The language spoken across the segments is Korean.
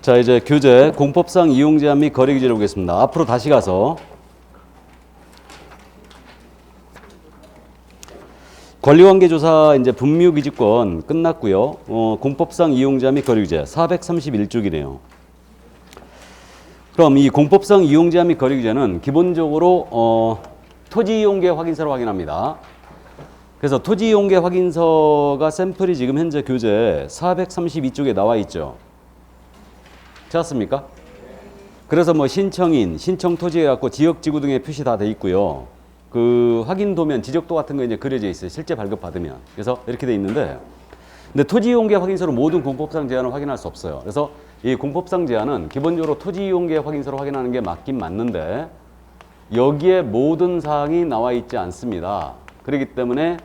자, 이제 교재 공법상 이용 제한 및 거래 규제를 보겠습니다. 앞으로 다시 가서 권리관계 조사 이제 분묘 기지권 끝났고요. 공법상 이용 제한 및 거래 규제 431쪽이네요. 그럼 이 공법상 이용 제한 및 거래 규제는 기본적으로 토지 이용계 확인서로 확인합니다. 그래서 토지 이용계 확인서가 샘플이 지금 현재 교재 432쪽에 나와 있죠. 찾았습니까? 그래서 뭐 신청인, 신청 토지에 갖고 지역 지구 등의 표시 다 돼 있고요. 그 확인 도면 지적도 같은 거 이제 그려져 있어요. 실제 발급 받으면. 그래서 이렇게 돼 있는데, 근데 토지 이용계 확인서로 모든 공법상 제한을 확인할 수 없어요. 그래서 이 공법상 제한은 기본적으로 토지 이용계 확인서로 확인하는 게 맞긴 맞는데 여기에 모든 사항이 나와 있지 않습니다. 그렇기 때문에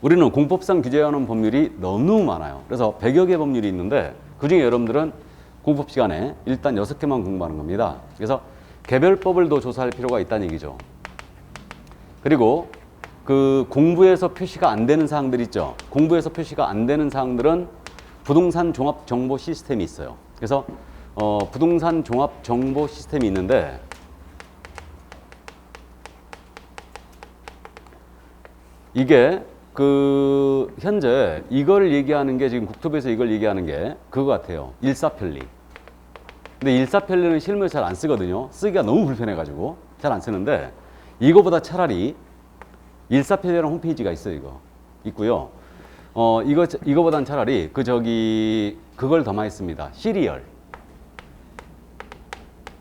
우리는 공법상 규제하는 법률이 너무 많아요. 그래서 100여 개 법률이 있는데 그중에 여러분들은 공법 시간에 일단 6개만 공부하는 겁니다. 그래서 개별법을 더 조사할 필요가 있다는 얘기죠. 그리고 그 공부에서 표시가 안 되는 사항들 있죠. 공부에서 표시가 안 되는 사항들은 부동산 종합 정보 시스템이 있어요. 그래서 부동산 종합 정보 시스템이 있는데 이게 그 현재 이걸 얘기하는 게 지금 국토부에서 이걸 얘기하는 게 그거 같아요. 일사편리. 근데 일사편리는 실무에 잘 안 쓰거든요. 쓰기가 너무 불편해가지고 잘 안 쓰는데 이거보다 차라리 일사편리라는 홈페이지가 있어요. 이거 있고요. 이거보단 차라리 그걸 더 많이 씁니다. 시리얼.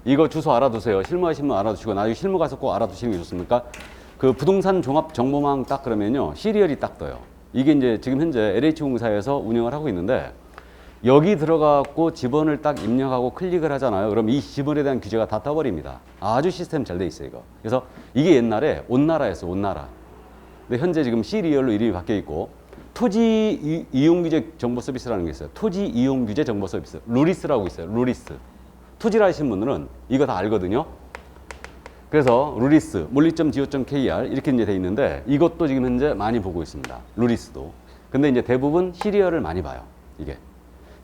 이거 주소 알아두세요. 실무하시면 알아두시고 나중에 실무 가서 꼭 알아두시는 게 좋습니까? 그 부동산 종합 정보망 딱 그러면요. 시리얼이 딱 떠요. 이게 이제 지금 현재 LH공사에서 운영을 하고 있는데 여기 들어가고 지번을 딱 입력하고 클릭을 하잖아요. 그럼 이 지번에 대한 규제가 다 떠버립니다. 아주 시스템 잘 돼 있어요, 이거. 그래서 이게 옛날에 온나라였어요, 온나라. 근데 현재 지금 시리얼로 이름이 바뀌어 있고 토지 이용 규제 정보 서비스라는 게 있어요. 토지 이용 규제 정보 서비스. 루리스라고 있어요, 루리스. 토지를 하시는 분들은 이거 다 알거든요. 그래서 루리스, 물리.go.kr 이렇게 이제 돼 있는데 이것도 지금 현재 많이 보고 있습니다. 루리스도. 근데 이제 대부분 시리얼을 많이 봐요, 이게.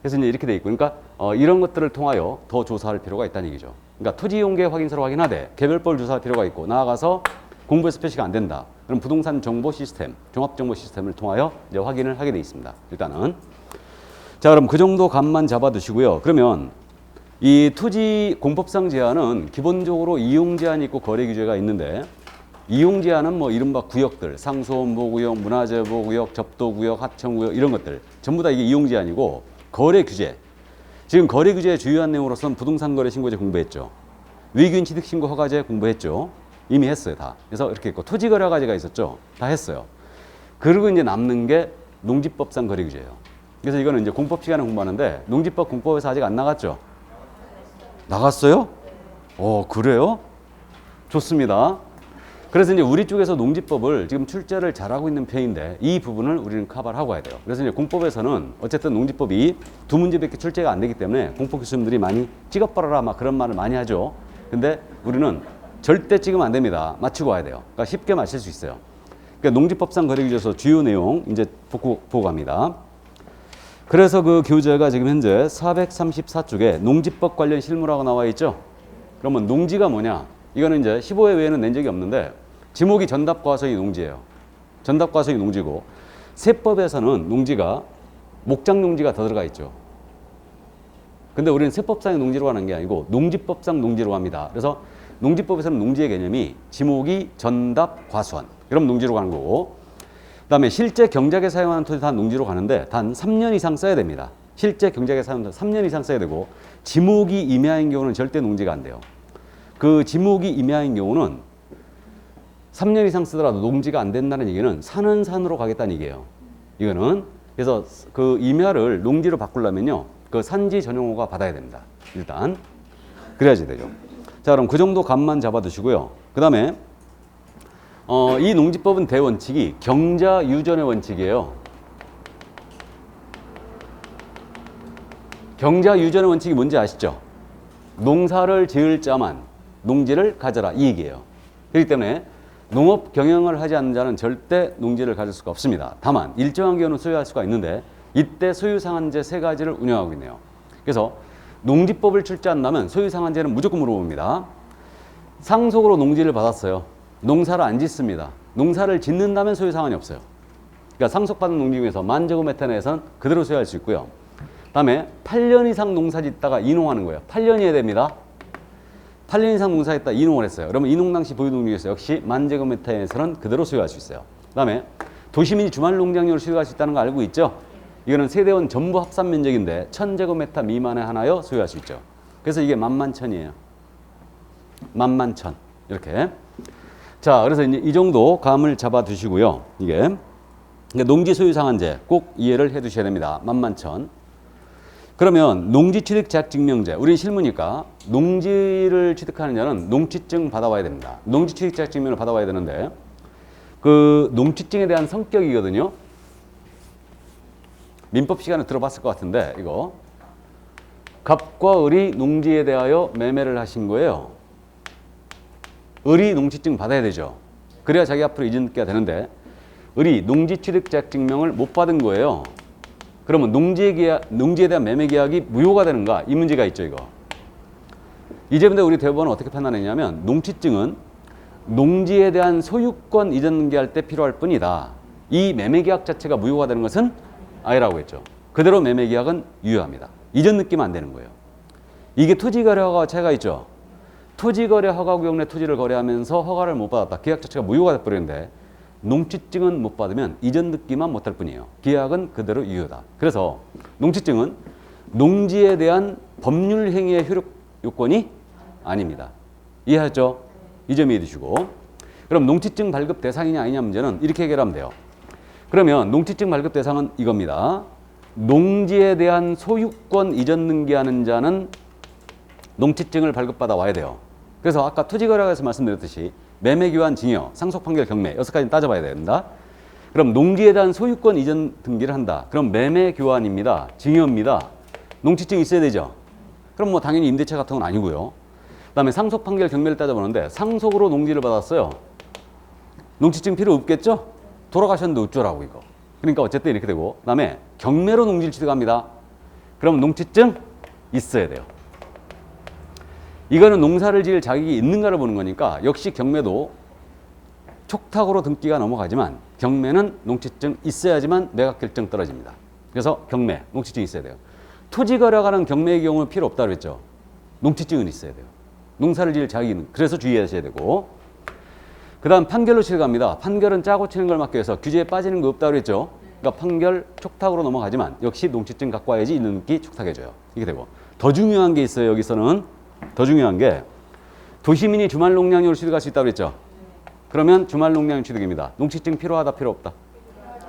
그래서 이제 이렇게 돼 있고, 그러니까 이런 것들을 통하여 더 조사할 필요가 있다는 얘기죠. 그러니까 토지 이용계 확인서로 확인하되 개별법을 조사할 필요가 있고 나아가서 공부에서 표시가 안 된다. 그럼 부동산 정보 시스템, 종합 정보 시스템을 통하여 이제 확인을 하게 돼 있습니다. 일단은. 자, 그럼 그 정도 감만 잡아두시고요. 그러면 이 토지 공법상 제한은 기본적으로 이용 제한이 있고 거래 규제가 있는데 이용 제한은 뭐 이른바 구역들, 상수원보구역, 문화재보구역, 접도구역, 하청구역 이런 것들 전부 다 이게 이용 제한이고 거래 규제. 지금 거래 규제의 주요한 내용으로서는 부동산 거래 신고제 공부했죠. 위규인 취득 신고 허가제 공부했죠. 이미 했어요, 다. 그래서 이렇게 있고 토지 거래 허가제가 있었죠. 다 했어요. 그리고 이제 남는 게 농지법상 거래 규제예요. 그래서 이거는 이제 공법 시간에 공부하는데 농지법 공법에서 아직 안 나갔죠. 나갔어요? 그래요? 좋습니다. 그래서 이제 우리 쪽에서 농지법을 지금 출제를 잘하고 있는 편인데 이 부분을 우리는 커버를 하고 가야 돼요. 그래서 이제 공법에서는 어쨌든 농지법이 2문제밖에 출제가 안 되기 때문에 공법 교수님들이 많이 찍어버려라 막 그런 말을 많이 하죠. 근데 우리는 절대 찍으면 안 됩니다. 맞추고 와야 돼요. 그러니까 쉽게 맞힐 수 있어요. 그러니까 농지법상 거래규제서 주요 내용 이제 보고 갑니다. 그래서 그 교재가 지금 현재 434쪽에 농지법 관련 실무라고 나와 있죠. 그러면 농지가 뭐냐? 이거는 이제 15회 외에는 낸 적이 없는데 지목이 전답과서의 농지예요. 전답과서의 농지고 세법에서는 농지가 목장 농지가 더 들어가 있죠. 근데 우리는 세법상의 농지로 하는 게 아니고 농지법상 농지로 합니다. 그래서 농지법에서는 농지의 개념이 지목이 전답 과수원. 그럼 농지로 가는 거고 그다음에 실제 경작에 사용하는 토지 다 농지로 가는데 단 3년 이상 써야 됩니다. 실제 경작에 사용하는 3년 이상 써야 되고 지목이 임야인 경우는 절대 농지가 안 돼요. 그 지목이 임야인 경우는 3년 이상 쓰더라도 농지가 안 된다는 얘기는 산은 산으로 가겠다는 얘기예요. 이거는 그래서 그 임야를 농지로 바꾸려면요. 그 산지 전용호가 받아야 됩니다. 일단 그래야지 되죠. 자, 그럼 그 정도 감만 잡아두시고요. 그다음에 이 농지법은 대원칙이 경자 유전의 원칙이에요. 경자 유전의 원칙이 뭔지 아시죠? 농사를 지을 자만 농지를 가져라 이 얘기예요. 그렇기 때문에 농업 경영을 하지 않는 자는 절대 농지를 가질 수가 없습니다. 다만 일정한 경우는 소유할 수가 있는데 이때 소유상한제 3가지를 운영하고 있네요. 그래서 농지법을 출제한다면 소유상한제는 무조건 물어봅니다. 상속으로 농지를 받았어요. 농사를 안 짓습니다. 농사를 짓는다면 소유상한이 없어요. 그러니까 상속받은 농지 중에서 10,000제곱미터 내에서는 그대로 소유할 수 있고요. 다음에 8년 이상 농사 짓다가 이농하는 거예요. 8년이어야 됩니다. 8년 이상 농사했다 이농을 했어요. 그러면 이농 당시 보유농지에서 역시 10,000제곱미터에서는 그대로 소유할 수 있어요. 그다음에 도시민이 주말 농장용으로 소유할 수 있다는 거 알고 있죠? 이거는 세대원 전부 합산 면적인데 1,000제곱미터 미만에 하나여 소유할 수 있죠. 그래서 이게 10,000,000이에요. 10,000,000 이렇게. 자, 그래서 이제 이 정도 감을 잡아 두시고요. 이게 농지 소유 상한제 꼭 이해를 해 두셔야 됩니다. 10,000,000. 그러면 농지 취득 제약 증명제. 우리 실무니까 농지를 취득하는 자는 농취증 받아와야 됩니다. 농지 취득 제약 증명을 받아와야 되는데 그 농취증에 대한 성격이거든요. 민법 시간에 들어봤을 것 같은데 이거 갑과 을이 농지에 대하여 매매를 하신 거예요. 을이 농취증 받아야 되죠. 그래야 자기 앞으로 이전기가 되는데 을이 농지 취득 제약 증명을 못 받은 거예요. 그러면 농지에 대한 매매 계약이 무효가 되는가? 이 문제가 있죠, 이거. 이제 근데 우리 대법원은 어떻게 판단했냐면 농취증은 농지에 대한 소유권 이전 등기할 때 필요할 뿐이다. 이 매매 계약 자체가 무효가 되는 것은 아니라고 했죠. 그대로 매매 계약은 유효합니다. 이전 느끼면 안 되는 거예요. 이게 토지거래 허가와 차이가 있죠. 토지거래 허가 구역 내 토지를 거래하면서 허가를 못 받았다. 계약 자체가 무효가 돼버리는데 농취증은 못 받으면 이전 듣기만 못할 뿐이에요. 계약은 그대로 유효다. 그래서 농취증은 농지에 대한 법률 행위의 효력 요건이 아닙니다. 이해하셨죠? 이 점 이해해 주시고. 그럼 농취증 발급 대상이냐 아니냐 문제는 이렇게 해결하면 돼요. 그러면 농취증 발급 대상은 이겁니다. 농지에 대한 소유권 이전 등기하는 자는 농취증을 발급받아 와야 돼요. 그래서 아까 토지거래에서 말씀드렸듯이 매매, 교환, 징여, 상속, 판결, 경매 6가지 따져봐야 된다. 그럼 농지에 대한 소유권 이전 등기를 한다. 그럼 매매, 교환입니다. 징여입니다. 농취증이 있어야 되죠. 그럼 뭐 당연히 임대차 같은 건 아니고요. 그다음에 상속, 판결, 경매를 따져보는데 상속으로 농지를 받았어요. 농취증 필요 없겠죠? 돌아가셨는데 어쩌라고 이거. 그러니까 어쨌든 이렇게 되고 그다음에 경매로 농지를 취득합니다. 그럼 농취증 있어야 돼요. 이거는 농사를 지을 자격이 있는가를 보는 거니까 역시 경매도 촉탁으로 등기가 넘어가지만 경매는 농취증 있어야지만 매각 결정 떨어집니다. 그래서 경매, 농취증 있어야 돼요. 토지 거래가는 경매의 경우는 필요 없다고 그랬죠. 농취증은 있어야 돼요. 농사를 지을 자격이 있는. 그래서 주의하셔야 되고. 그 다음 판결로 취득합니다. 판결은 짜고 치는 걸 막기 위해서 규제에 빠지는 거 없다고 그랬죠. 그러니까 판결 촉탁으로 넘어가지만 역시 농취증 갖고 와야지 있는 등기 촉탁해줘요. 이게 되고. 더 중요한 게 있어요. 여기서는. 더 중요한 게 도시민이 주말 농량용으로 취득할 수 있다고 그랬죠. 그러면 주말 농량 취득입니다. 농취증 필요하다 필요 없다?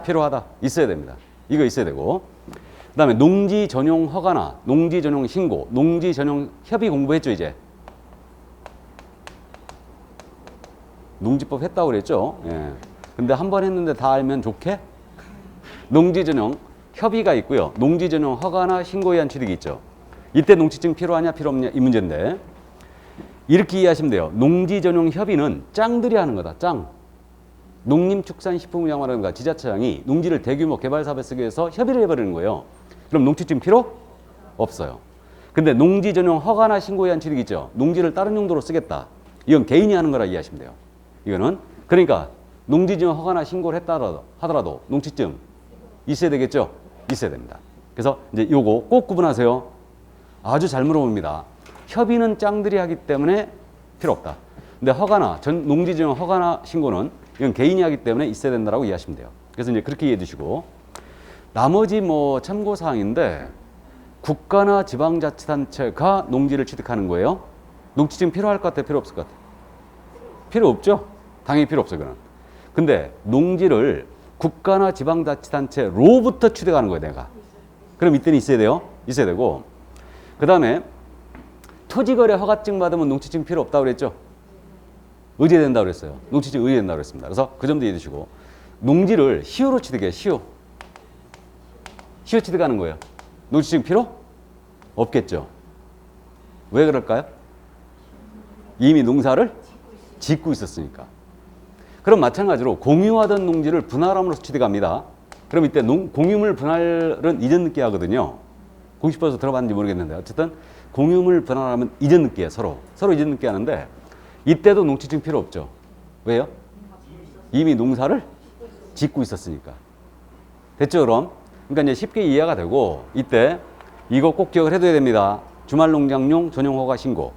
필요하다. 있어야 됩니다. 이거 있어야 되고 그 다음에 농지 전용 허가나 농지 전용 신고, 농지 전용 협의 공부했죠 이제. 농지법 했다고 그랬죠. 예. 근데 한 번 했는데 다 알면 좋게? 농지 전용 협의가 있고요. 농지 전용 허가나 신고에 의한 취득이 있죠. 이때 농취증 필요하냐 필요 없냐 이 문제인데 이렇게 이해하시면 돼요. 농지 전용 협의는 짱들이 하는 거다. 짱. 농림축산식품의장관이라든가 지자체장이 농지를 대규모 개발 사업에 쓰기 위해서 협의를 해버리는 거예요. 그럼 농취증 필요 없어요. 근데 농지 전용 허가나 신고에 의한 취득이 있죠. 농지를 다른 용도로 쓰겠다. 이건 개인이 하는 거라 이해하시면 돼요. 이거는 그러니까 농지 전용 허가나 신고를 했다 하더라도 농취증 있어야 되겠죠. 있어야 됩니다. 그래서 이제 요거 꼭 구분하세요. 아주 잘 물어봅니다. 협의는 짱들이 하기 때문에 필요 없다. 근데 허가나 농지 전용 허가나 신고는 이건 개인이 하기 때문에 있어야 된다라고 이해하시면 돼요. 그래서 이제 그렇게 이해해 주시고 나머지 뭐 참고 사항인데 국가나 지방자치단체가 농지를 취득하는 거예요. 농취증 필요할 것 같아요? 필요 없을 것 같아요? 필요 없죠? 당연히 필요 없어요. 그는. 근데 농지를 국가나 지방자치단체로부터 취득하는 거예요. 내가. 그럼 이때는 있어야 돼요. 있어야 되고 그 다음에 토지거래 허가증 받으면 농취증 필요 없다고 그랬죠? 의제된다고 그랬어요. 농취증 의제된다고 그랬습니다. 그래서 그 점도 이해해 주시고 농지를 시효로 취득해요. 시효. 시효 취득하는 거예요. 농취증 필요? 없겠죠. 왜 그럴까요? 이미 농사를 짓고 있었으니까. 그럼 마찬가지로 공유하던 농지를 분할함으로써 취득합니다. 그럼 이때 공유물 분할은 이전 늦게 하거든요. 보고 싶어서 들어봤는지 모르겠는데 어쨌든 공유물 분할하면 이전 늦게 서로 이전 늦게 하는데 이때도 농지증 필요 없죠. 왜요? 이미 농사를 짓고 있었으니까. 됐죠, 그럼? 그러니까 이제 쉽게 이해가 되고 이때 이거 꼭 기억을 해둬야 됩니다. 주말 농장용 전용 허가 신고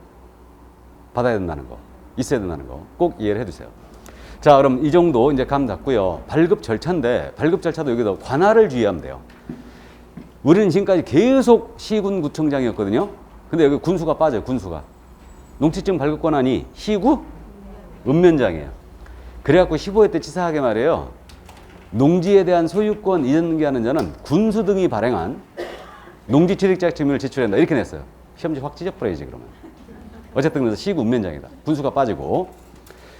받아야 된다는 거, 있어야 된다는 거 꼭 이해를 해두세요. 자, 그럼 이 정도 이제 감 잡고요. 발급 절차인데 발급 절차도 여기서 관할을 주의하면 돼요. 우리는 지금까지 계속 시군 구청장이었거든요. 근데 여기 군수가 빠져요. 군수가. 농지증 발급 권한이 시구 읍면장이에요. 그래갖고 15회 때 치사하게 말해요. 농지에 대한 소유권 이전하는 자는 군수 등이 발행한 농지 취득자 증명을 제출한다. 이렇게 냈어요. 시험지 확 찢어버려야지 그러면. 어쨌든 그래서 시구 읍면장이다. 군수가 빠지고.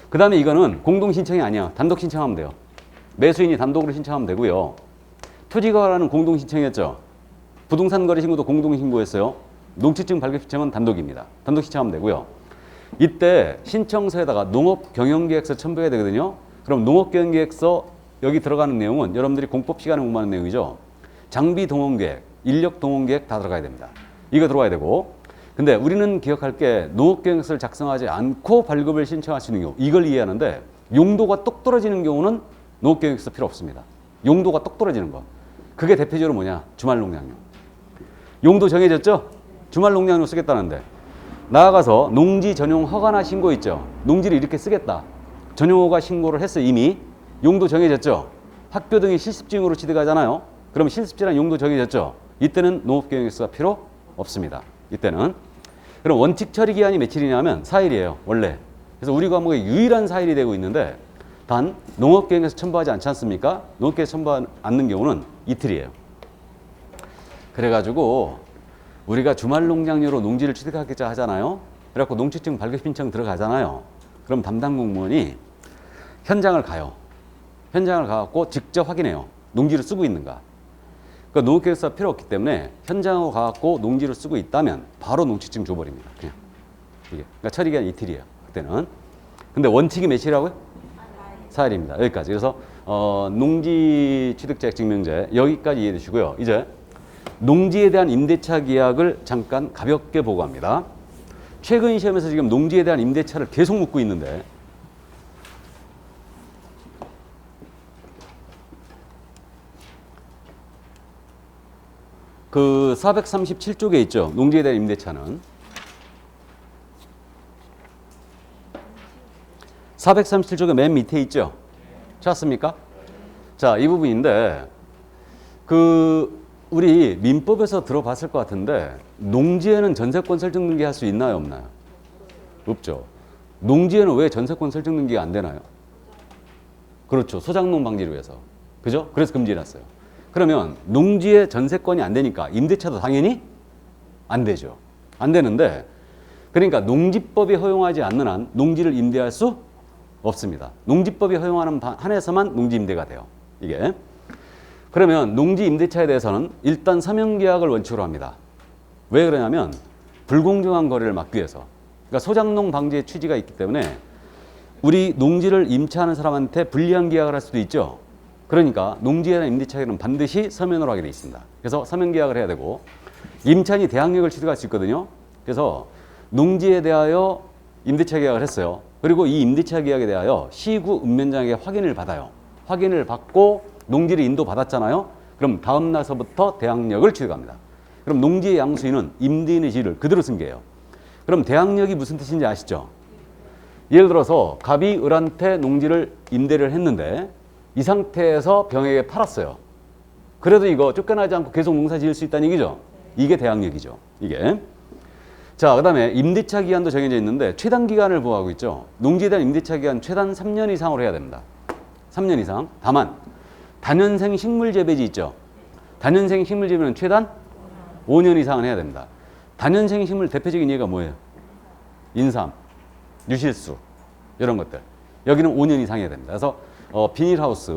그 다음에 이거는 공동 신청이 아니야. 단독 신청하면 돼요. 매수인이 단독으로 신청하면 되고요. 토지거래는 공동 신청이었죠. 부동산 거래 신고도 공동 신고했어요. 농지증 발급 신청은 단독입니다. 단독 신청하면 되고요. 이때 신청서에다가 농업경영계획서 첨부해야 되거든요. 그럼 농업경영계획서 여기 들어가는 내용은 여러분들이 공법 시간에 공부하는 내용이죠. 장비 동원계획, 인력 동원계획 다 들어가야 됩니다. 이거 들어가야 되고. 근데 우리는 기억할 게 농업경영서를 작성하지 않고 발급을 신청할 수 있는 경우 이걸 이해하는데 용도가 똑 떨어지는 경우는 농업경영서 필요 없습니다. 용도가 똑 떨어지는 거. 그게 대표적으로 뭐냐? 주말농장용. 용도 정해졌죠? 주말농장용 쓰겠다는데 나아가서 농지 전용 허가나 신고 있죠. 농지를 이렇게 쓰겠다. 전용 허가 신고를 했어 이미. 용도 정해졌죠. 학교 등이 실습지용으로 취득하잖아요. 그럼 실습지란 용도 정해졌죠. 이때는 농업경영서가 필요 없습니다. 이때는. 그럼 원칙 처리 기한이 며칠이냐면 4일이에요. 원래. 그래서 우리 과목의 유일한 4일이 되고 있는데 단 농업경영에서 첨부하지 않지 않습니까? 농업경영에서 첨부하지 않는 경우는 이틀이에요. 그래가지고 우리가 주말농장료로 농지를 취득하겠자 하잖아요. 그래갖고 농지증 발급 신청 들어가잖아요. 그럼 담당 공무원이 현장을 가요. 현장을 가갖고 직접 확인해요. 농지를 쓰고 있는가. 그러니까 농업계획서가 필요 없기 때문에 현장으로 가갖고 농지를 쓰고 있다면 바로 농지증 줘버립니다. 그냥 이게. 그러니까 처리기간 이틀이에요. 그때는. 근데 원칙이 며칠이라고요? 4일입니다. 여기까지. 그래서 농지 취득자격 증명제 여기까지 이해해 주시고요. 이제 농지에 대한 임대차 계약을 잠깐 가볍게 보고합니다. 최근 시험에서 지금 농지에 대한 임대차를 계속 묻고 있는데 그 437쪽에 있죠. 농지에 대한 임대차는 437쪽에 맨 밑에 있죠. 찾았습니까? 자, 이 부분인데 우리 민법에서 들어봤을 것 같은데 농지에는 전세권 설정 등기할 수 있나요, 없나요? 없죠. 농지에는 왜 전세권 설정 등기가 안 되나요? 그렇죠. 소장농 방지를 위해서. 그죠? 그래서 금지해놨어요. 그러면 농지에 전세권이 안 되니까 임대차도 당연히 안 되죠. 안 되는데 그러니까 농지법이 허용하지 않는 한 농지를 임대할 수 없습니다. 농지법이 허용하는 한에서만 농지 임대가 돼요. 이게. 그러면 농지 임대차에 대해서는 일단 서명계약을 원칙으로 합니다. 왜 그러냐면 불공정한 거래를 막기 위해서. 그러니까 소장농 방지의 취지가 있기 때문에 우리 농지를 임차하는 사람한테 불리한 계약을 할 수도 있죠. 그러니까 농지에 대한 임대차계약은 반드시 서면으로 하게 돼 있습니다. 그래서 서면계약을 해야 되고 임차인이 대항력을 취득할 수 있거든요. 그래서 농지에 대하여 임대차 계약을 했어요. 그리고 이 임대차 계약에 대하여 시구 읍면장에게 확인을 받아요. 확인을 받고 농지를 인도받았잖아요. 그럼 다음 날서부터 대항력을 취득합니다. 그럼 농지의 양수인은 임대인의 지위를 그대로 승계해요. 그럼 대항력이 무슨 뜻인지 아시죠? 예를 들어서 갑이 을한테 농지를 임대를 했는데 이 상태에서 병에게 팔았어요. 그래도 이거 쫓겨나지 않고 계속 농사 지을 수 있다는 얘기죠. 이게 대항력이죠. 이게. 자, 그 다음에 임대차 기간도 정해져 있는데 최단 기간을 보호하고 있죠. 농지에 대한 임대차 기간 최단 3년 이상으로 해야 됩니다. 3년 이상. 다만 단연생 식물 재배지 있죠. 단연생 식물 재배는 최단 5년 이상은 해야 됩니다. 단연생 식물 대표적인 예가 뭐예요? 인삼, 유실수 이런 것들. 여기는 5년 이상 해야 됩니다. 그래서 비닐하우스,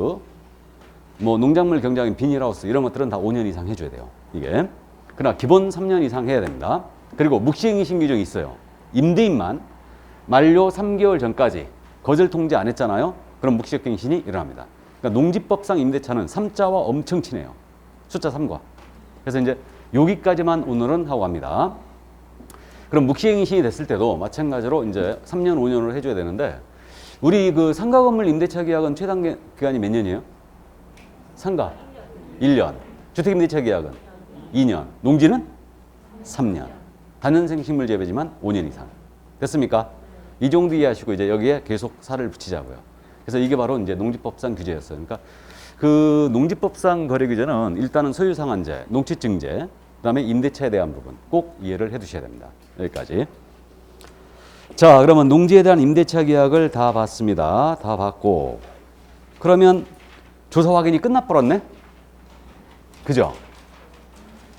뭐 농작물 경작인 비닐하우스 이런 것들은 다 5년 이상 해줘야 돼요. 이게. 그러나 기본 3년 이상 해야 됩니다. 그리고 묵시행위신 규정이 있어요. 임대인만 만료 3개월 전까지 거절 통지 안 했잖아요. 그럼 묵시행위신이 일어납니다. 그러니까 농지법상 임대차는 3자와 엄청 친해요. 숫자 3과. 그래서 이제 여기까지만 오늘은 하고 갑니다. 그럼 묵시행신이 됐을 때도 마찬가지로 이제 3년, 5년을 해줘야 되는데, 우리 그 상가 건물 임대차 계약은 최단 기간이 몇 년이에요? 상가 1년, 주택 임대차 계약은 2년, 농지는 3년, 단연생 식물 재배지만 5년 이상. 됐습니까? 이 정도 이해하시고 이제 여기에 계속 살을 붙이자고요. 그래서 이게 바로 이제 농지법상 규제였어요. 그러니까 그 농지법상 거래 규제는 일단은 소유상한제, 농취증제, 그다음에 임대차에 대한 부분 꼭 이해를 해두셔야 됩니다. 여기까지. 자, 그러면 농지에 대한 임대차 계약을 다 봤습니다. 다 봤고, 그러면 조사 확인이 끝나버렸네? 그죠?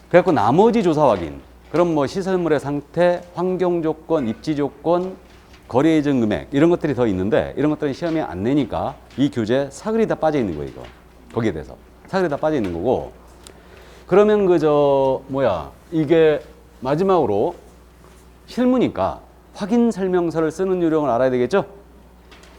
그래갖고 나머지 조사 확인. 그럼 뭐 시설물의 상태, 환경 조건, 입지 조건, 거래 예정 금액 이런 것들이 더 있는데, 이런 것들은 시험에 안 내니까 이 교재 사글이 다 빠져 있는 거예요. 이거 거기에 대해서 사글이 다 빠져 있는 거고. 그러면 이게 마지막으로 실무니까 확인 설명서를 쓰는 요령을 알아야 되겠죠?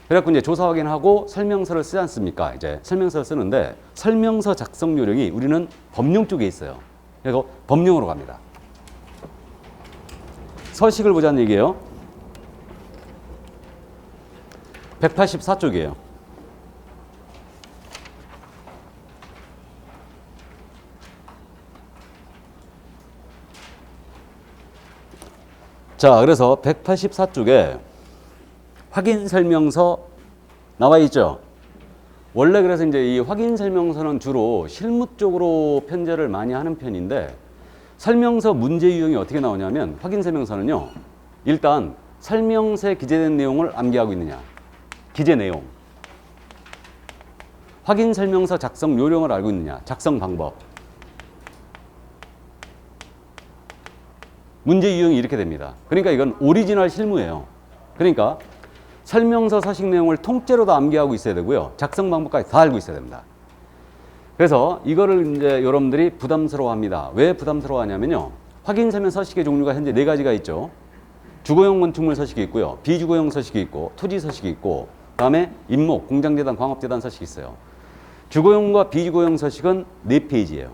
그래갖고 이제 조사 확인하고 설명서를 쓰지 않습니까? 이제 설명서를 쓰는데, 설명서 작성 요령이 우리는 법령 쪽에 있어요. 그래서 법령으로 갑니다. 서식을 보자는 얘기예요. 184쪽이에요. 자, 그래서 184쪽에 확인 설명서 나와 있죠. 원래 그래서 이제 이 확인 설명서는 주로 실무 쪽으로 편제를 많이 하는 편인데, 설명서 문제 유형이 어떻게 나오냐면, 확인 설명서는요, 일단 설명서에 기재된 내용을 암기하고 있느냐, 기재 내용, 확인 설명서 작성 요령을 알고 있느냐, 작성 방법. 문제 유형이 이렇게 됩니다. 그러니까 이건 오리지널 실무예요. 그러니까 설명서 서식 내용을 통째로 다 암기하고 있어야 되고요. 작성 방법까지 다 알고 있어야 됩니다. 그래서 이거를 이제 여러분들이 부담스러워 합니다. 왜 부담스러워 하냐면요, 확인 설명 서식의 종류가 현재 4가지가 있죠. 주거용 건축물 서식이 있고요, 비주거용 서식이 있고, 토지 서식이 있고, 그다음에 임목, 공장재단, 광업재단 서식이 있어요. 주거용과 비주거용 서식은 4페이지예요.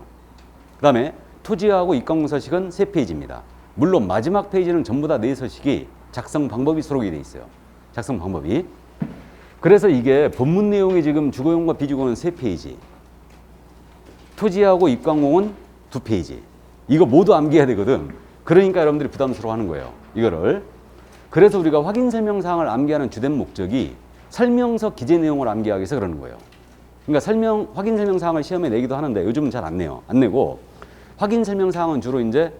그다음에 토지하고 입광공 서식은 3페이지입니다. 물론 마지막 페이지는 전부 다 4서식이 작성 방법이 수록이 돼 있어요. 작성 방법이. 그래서 이게 본문 내용이 지금 주거용과 비주거용은 3페이지, 토지하고 입광공은 2페이지. 이거 모두 암기해야 되거든. 그러니까 여러분들이 부담스러워 하는 거예요, 이거를. 그래서 우리가 확인 설명사항을 암기하는 주된 목적이 설명서 기재 내용을 암기하기 위해서 그러는 거예요. 그러니까 확인 설명사항을 시험에 내기도 하는데 요즘은 잘 안 내요. 안 내고, 확인 설명사항은 주로 이제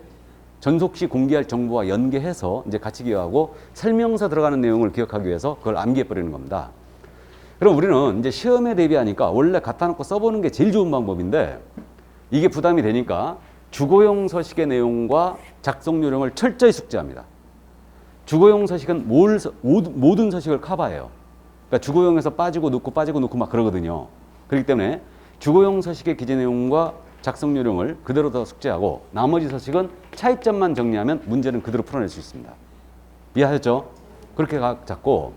전속 시 공개할 정보와 연계해서 이제 같이 기억하고, 설명서 들어가는 내용을 기억하기 위해서 그걸 암기해 버리는 겁니다. 그럼 우리는 이제 시험에 대비하니까 원래 갖다 놓고 써보는 게 제일 좋은 방법인데, 이게 부담이 되니까 주거용 서식의 내용과 작성 요령을 철저히 숙지합니다. 주거용 서식은 모든 서식을 커버해요. 그러니까 주거용에서 빠지고 넣고 막 그러거든요. 그렇기 때문에 주거용 서식의 기재 내용과 작성 요령을 그대로 더 숙지하고, 나머지 서식은 차이점만 정리하면 문제는 그대로 풀어낼 수 있습니다. 이해하셨죠? 그렇게 잡고,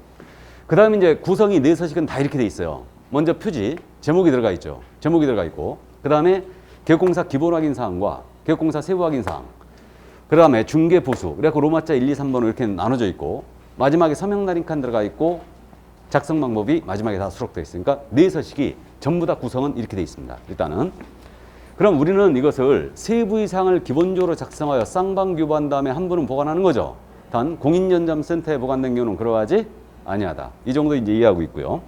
그 다음에 이제 구성이 4서식은 다 이렇게 돼 있어요. 먼저 표지, 제목이 들어가 있죠. 제목이 들어가 있고, 그 다음에 개혁공사 기본 확인 사항과 개혁공사 세부 확인 사항, 그 다음에 중개 보수, 그래갖고 로마자 1, 2, 3번으로 이렇게 나눠져 있고, 마지막에 서명 날인 칸 들어가 있고, 작성 방법이 마지막에 다 수록되어 있으니까 4서식이 전부 다 구성은 이렇게 돼 있습니다. 일단은. 그럼 우리는 이것을 세부 이상을 기본적으로 작성하여 쌍방 교부한 다음에 한 부는 보관하는 거죠. 단 공인전잠센터에 보관된 경우는 그러하지 아니하다. 이 정도 이제 이해하고 있고요.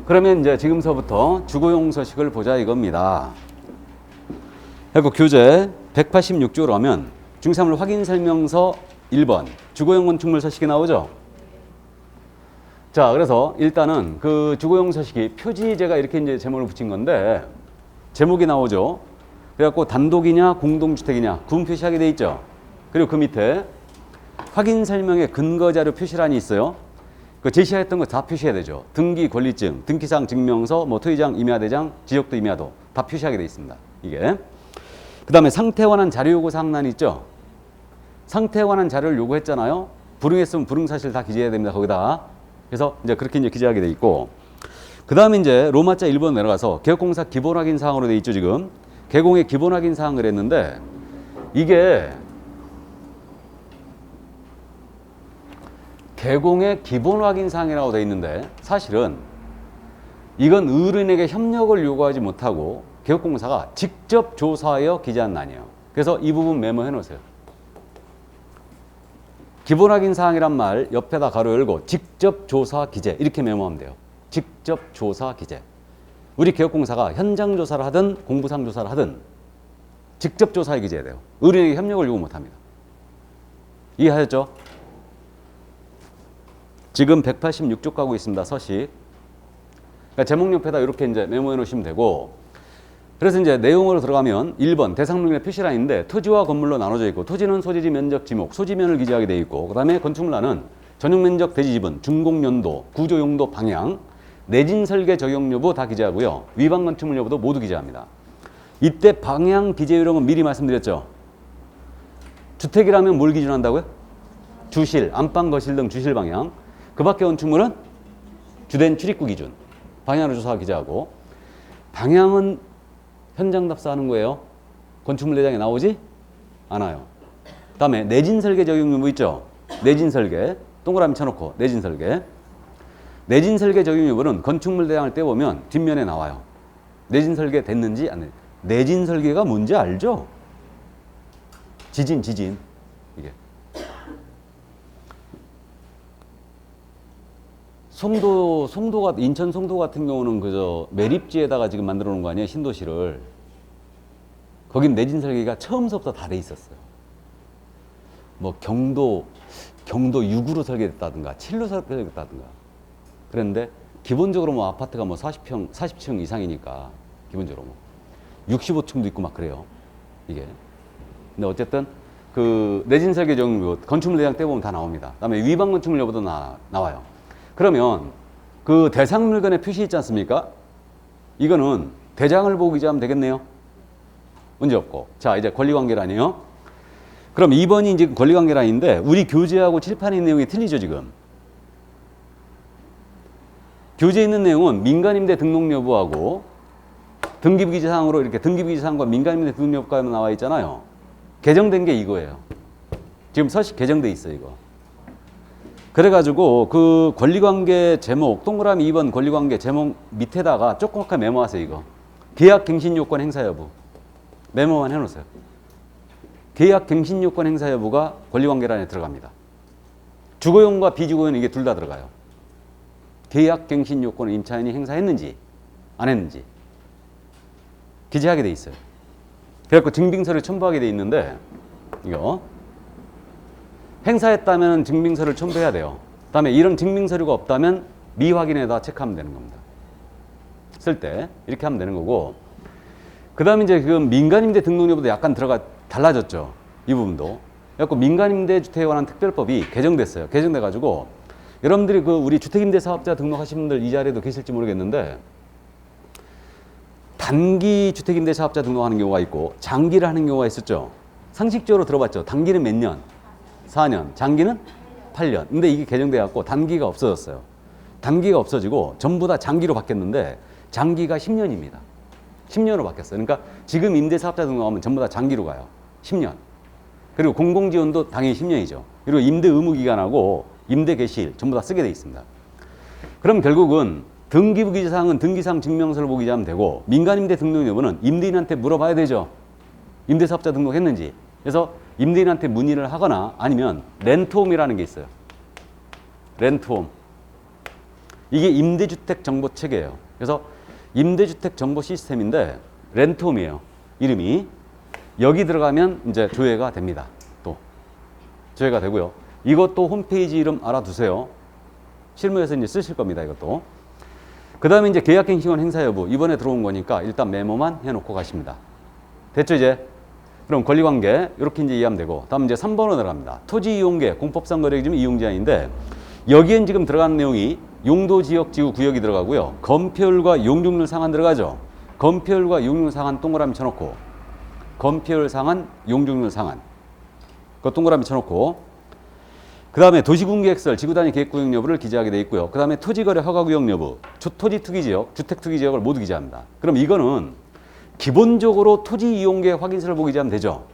그러면 이제 지금서부터 주거용 서식을 보자 이겁니다. 그리고 교재 186쪽으로 하면 중개사물 확인 설명서 1번 주거용 건축물 서식이 나오죠. 자, 그래서 일단은 그 주거용 서식이 표지, 제가 이렇게 이제 제목을 붙인 건데, 제목이 나오죠. 그래갖고 단독이냐 공동주택이냐 구분 표시하게 돼 있죠. 그리고 그 밑에 확인 설명의 근거 자료 표시란이 있어요. 그 제시했던 거 다 표시해야 되죠. 등기 권리증, 등기사항 증명서, 뭐 토지장 임야대장, 지적도 임야도 다 표시하게 돼 있습니다. 이게. 그 다음에 상태에 관한 자료 요구 사항란이 있죠. 상태에 관한 자료를 요구했잖아요. 불응했으면 불응 사실 다 기재해야 됩니다. 거기다. 그래서 이제 그렇게 이제 기재하게 돼 있고, 그 다음에 이제 로마자 1번 내려가서 개혁공사 기본 확인 사항으로 돼 있죠. 지금 개공의 기본 확인 사항을 했는데 이게 개공의 기본 확인 사항이라고 되어 있는데 사실은 이건 의뢰인에게 협력을 요구하지 못하고 개업공사가 직접 조사하여 기재한 난이에요. 그래서 이 부분 메모해 놓으세요. 기본 확인 사항이란 말 옆에다 가로 열고 직접 조사 기재 이렇게 메모하면 돼요. 직접 조사 기재. 우리 개업공사가 현장 조사를 하든 공부상 조사를 하든 직접 조사에 기재해야 돼요. 의뢰인에게 협력을 요구 못합니다. 이해하셨죠? 지금 186쪽 가고 있습니다. 서식. 그러니까 제목 옆에다 이렇게 이제 메모해 놓으시면 되고, 그래서 이제 내용으로 들어가면 1번 대상물의 표시란인데 토지와 건물로 나눠져 있고 토지는 소재지 면적 지목, 소지면을 기재하게 되어 있고 그 다음에 건축물란은 전용 면적 대지 지분, 준공 연도, 구조 용도 방향, 내진 설계 적용 여부 다 기재하고요. 위반 건축물 여부도 모두 기재합니다. 이때 방향 기재 요령은 미리 말씀드렸죠. 주택이라면 뭘 기준한다고요? 주실, 안방, 거실 등 주실 방향. 그 밖에 건축물은 주된 출입구 기준. 방향으로 조사 기재하고. 방향은 현장 답사하는 거예요. 건축물 내장에 나오지 않아요. 다음에 내진 설계 적용 여부 있죠. 내진 설계. 동그라미 쳐놓고 내진 설계. 내진 설계 적용 여부는 건축물 대장을 떼보면 뒷면에 나와요. 내진 설계 됐는지 안 됐는지. 내진 설계가 뭔지 알죠? 지진. 이게. 인천 송도 같은 경우는 그저 매립지에다가 지금 만들어 놓은 거 아니에요? 신도시를. 거긴 내진 설계가 처음부터 다 돼 있었어요. 뭐 경도 6으로 설계됐다든가 7로 설계됐다든가. 그런데 기본적으로 뭐 아파트가 뭐 40층 이상이니까 기본적으로 뭐 65층도 있고 막 그래요. 이게. 근데 어쨌든 그 내진 설계 적용 건축물 대장 떼보면 다 나옵니다. 그다음에 위반 건축물 여부도 나와요. 그러면 그 대상 물건에 표시 있지 않습니까? 이거는 대장을 보고 기재하면 되겠네요. 문제 없고. 자, 이제 권리관계란이에요. 그럼 2번이 이제 권리관계란인데 우리 교재하고 칠판에 있는 내용이 틀리죠, 지금. 교재에 있는 내용은 민간임대 등록 여부하고 등기부기재사항으로 이렇게 등기부기재사항과 민간임대 등록 여부가 나와 있잖아요. 개정된 게 이거예요. 지금 서식 개정돼 있어요, 이거. 그래가지고 그 권리관계 제목 동그라미 2번 권리관계 제목 밑에다가 조그맣게 메모하세요. 이거 계약갱신요건 행사 여부 메모만 해놓으세요. 계약갱신요건 행사 여부가 권리관계란에 들어갑니다. 주거용과 비주거용 이게 둘 다 들어가요. 계약갱신요건을 임차인이 행사했는지 안 했는지 기재하게 돼 있어요. 그래갖고 증빙서를 첨부하게 돼 있는데 이거 행사했다면 증빙서를 첨부해야 돼요. 그다음에 이런 증빙서류가 없다면 미확인에다 체크하면 되는 겁니다. 쓸 때 이렇게 하면 되는 거고. 그다음에 이제 지금 민간임대 등록 여부도 약간 달라졌죠. 이 부분도. 그래서 민간임대 주택에 관한 특별법이 개정됐어요. 개정돼가지고 여러분들이 그 우리 주택임대사업자 등록하신 분들 이 자리에도 계실지 모르겠는데 단기 주택임대사업자 등록하는 경우가 있고 장기를 하는 경우가 있었죠. 상식적으로 들어봤죠. 단기는 몇 년? 4년, 장기는 8년. 근데 이게 개정돼갖고 단기가 없어졌어요. 단기가 없어지고 전부 다 장기로 바뀌었는데 장기가 10년입니다. 10년으로 바뀌었어요. 그러니까 지금 임대사업자 등록하면 전부 다 장기로 가요. 10년. 그리고 공공지원도 당연히 10년이죠. 그리고 임대 의무기간하고 임대 개시일 전부 다 쓰게 돼 있습니다. 그럼 결국은 등기부기재사항은 등기상 증명서를 보고 기재하면 되고 민간임대 등록 여부는 임대인한테 물어봐야 되죠. 임대사업자 등록했는지. 그래서 임대인한테 문의를 하거나 아니면 렌트홈이라는 게 있어요. 렌트홈. 이게 임대주택 정보체계예요. 그래서 임대주택 정보 시스템인데 렌트홈이에요. 이름이. 여기 들어가면 이제 조회가 됩니다. 또 조회가 되고요. 이것도 홈페이지 이름 알아두세요. 실무에서 이제 쓰실 겁니다. 이것도. 그 다음에 이제 계약갱신권 행사 여부. 이번에 들어온 거니까 일단 메모만 해놓고 가십니다. 됐죠, 이제? 그럼 권리관계 이렇게 이제 이해하면 되고 다음 이제 3번으로 들어갑니다. 토지 이용계 공법상 거래 기준 이용 제한인데 여기엔 지금 들어가는 내용이 용도 지역 지구 구역이 들어가고요. 건폐율과 용적률 상한 들어가죠. 건폐율과 용적률 상한 동그라미 쳐놓고 건폐율 상한 용적률 상한 그 동그라미 쳐놓고 그 다음에 도시군계획설 지구단위 계획구역 여부를 기재하게 돼 있고요. 그 다음에 토지거래 허가구역 여부 토지 투기지역 주택 투기지역을 모두 기재합니다. 그럼 이거는 기본적으로 토지 이용계획 확인서를 보기 위하면 되죠.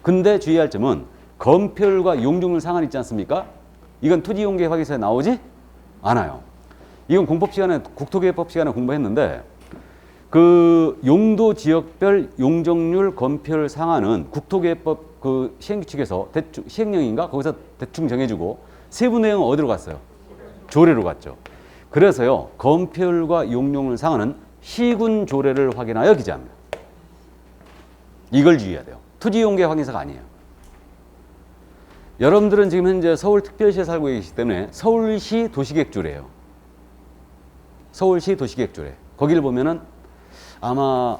근데 주의할 점은 건폐율과 용적률 상한 있지 않습니까? 이건 토지 이용계획 확인서에 나오지 않아요. 이건 공법 시간에 국토계획법 시간에 공부했는데 그 용도 지역별 용적률 건폐율 상한은 국토계획법 그 시행규칙에서 대충 시행령인가 거기서 대충 정해주고 세부 내용은 어디로 갔어요? 조례로 갔죠. 그래서요 건폐율과 용적률 상한은 시군 조례를 확인하여 기재합니다. 이걸 주의해야 돼요. 토지 이용계획 확인서가 아니에요. 여러분들은 지금 현재 서울특별시에 살고 계시기 때문에 서울시 도시계획조례예요. 서울시 도시계획조례. 거기를 보면은 아마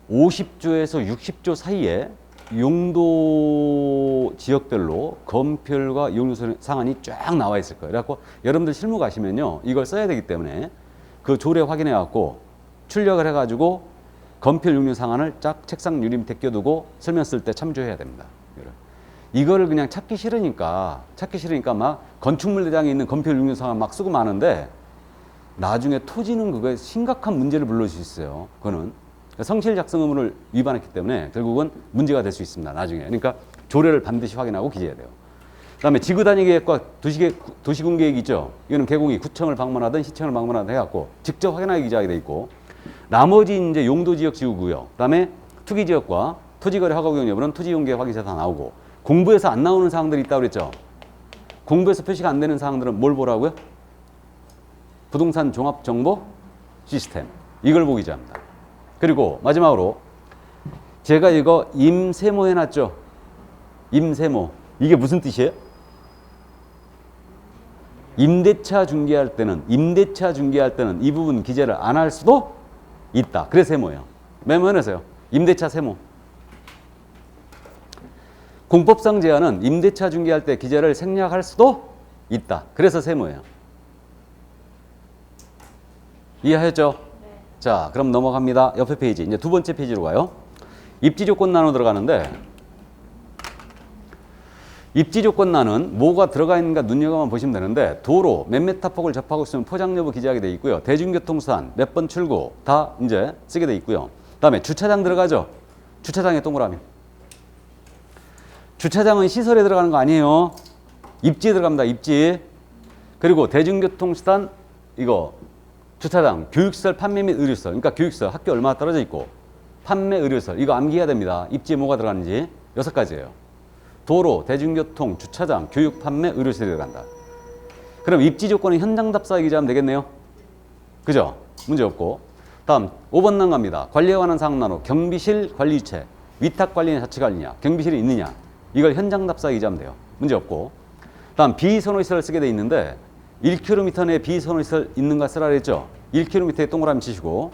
50조에서 60조 사이에 용도 지역별로 건폐율과 용적률 상한이 쫙 나와 있을 거예요. 그래갖고 여러분들 실무 가시면요 이걸 써야 되기 때문에 그 조례 확인해 갖고 출력을 해가지고 건폐율 용적률 상한을 쫙 책상 유리 밑에 껴두고 설명 쓸 때 참조해야 됩니다. 이거를 그냥 찾기 싫으니까 막 건축물 대장에 있는 건폐율 용적률 상한 막 쓰고 마는데 나중에 토지는 그거에 심각한 문제를 불러줄 수 있어요. 그거는 성실 작성 의무를 위반했기 때문에 결국은 문제가 될 수 있습니다. 나중에. 그러니까 조례를 반드시 확인하고 기재해야 돼요. 그다음에 지구 단위 계획과 도시군 계획이 있죠. 이거는 개공이 구청을 방문하든 시청을 방문하든 해갖고 직접 확인하게 기재하게 돼 있고 나머지 이제 용도 지역 지구구요. 그다음에 투기 지역과 토지거래 허가 구역 여부는 토지 이용 계획 확인서 다 나오고 공부에서 안 나오는 사항들이 있다고 그랬죠. 공부에서 표시가 안 되는 사항들은 뭘 보라고요? 부동산 종합 정보 시스템. 이걸 보기 기재합니다. 그리고 마지막으로 제가 이거 임세모 해놨죠. 임세모. 이게 무슨 뜻이에요? 임대차 중개할 때는 이 부분 기재를 안 할 수도 있다. 그래서 세모예요. 메모해놓으세요. 임대차 세모. 공법상 제한은 임대차 중개할 때 기재를 생략할 수도 있다. 그래서 세모예요. 이해하셨죠? 네. 자, 그럼 넘어갑니다. 옆에 페이지. 이제 두 번째 페이지로 가요. 입지조건란으로 들어가는데 입지조건란은 뭐가 들어가 있는가 눈여겨만 보시면 되는데 도로, 몇 메타 폭을 접하고 있으면 포장 여부 기재하게 돼 있고요. 대중교통수단, 몇 번 출구 다 이제 쓰게 돼 있고요. 그다음에 주차장 들어가죠. 주차장에 동그라미. 주차장은 시설에 들어가는 거 아니에요. 입지에 들어갑니다. 입지. 그리고 대중교통수단 이거 주차장, 교육시설, 판매 및 의료시설. 그러니까 교육시설, 학교 얼마나 떨어져 있고 판매, 의료시설. 이거 암기해야 됩니다. 입지에 뭐가 들어가는지 6가지예요. 도로, 대중교통, 주차장, 교육, 판매, 의료시설이 들어간다. 그럼 입지 조건은 현장 답사 기재하면 되겠네요. 그죠? 문제 없고. 다음 5번 난갑니다. 관리에 관한 사항 나누. 경비실 관리주체, 위탁관리냐 자치관리냐, 경비실이 있느냐. 이걸 현장 답사 기재하면 돼요. 문제 없고. 다음 비선호시설을 쓰게 돼 있는데 1km 내에 비선호시설 있는가 쓰라 그랬죠. 1km에 동그라미 치시고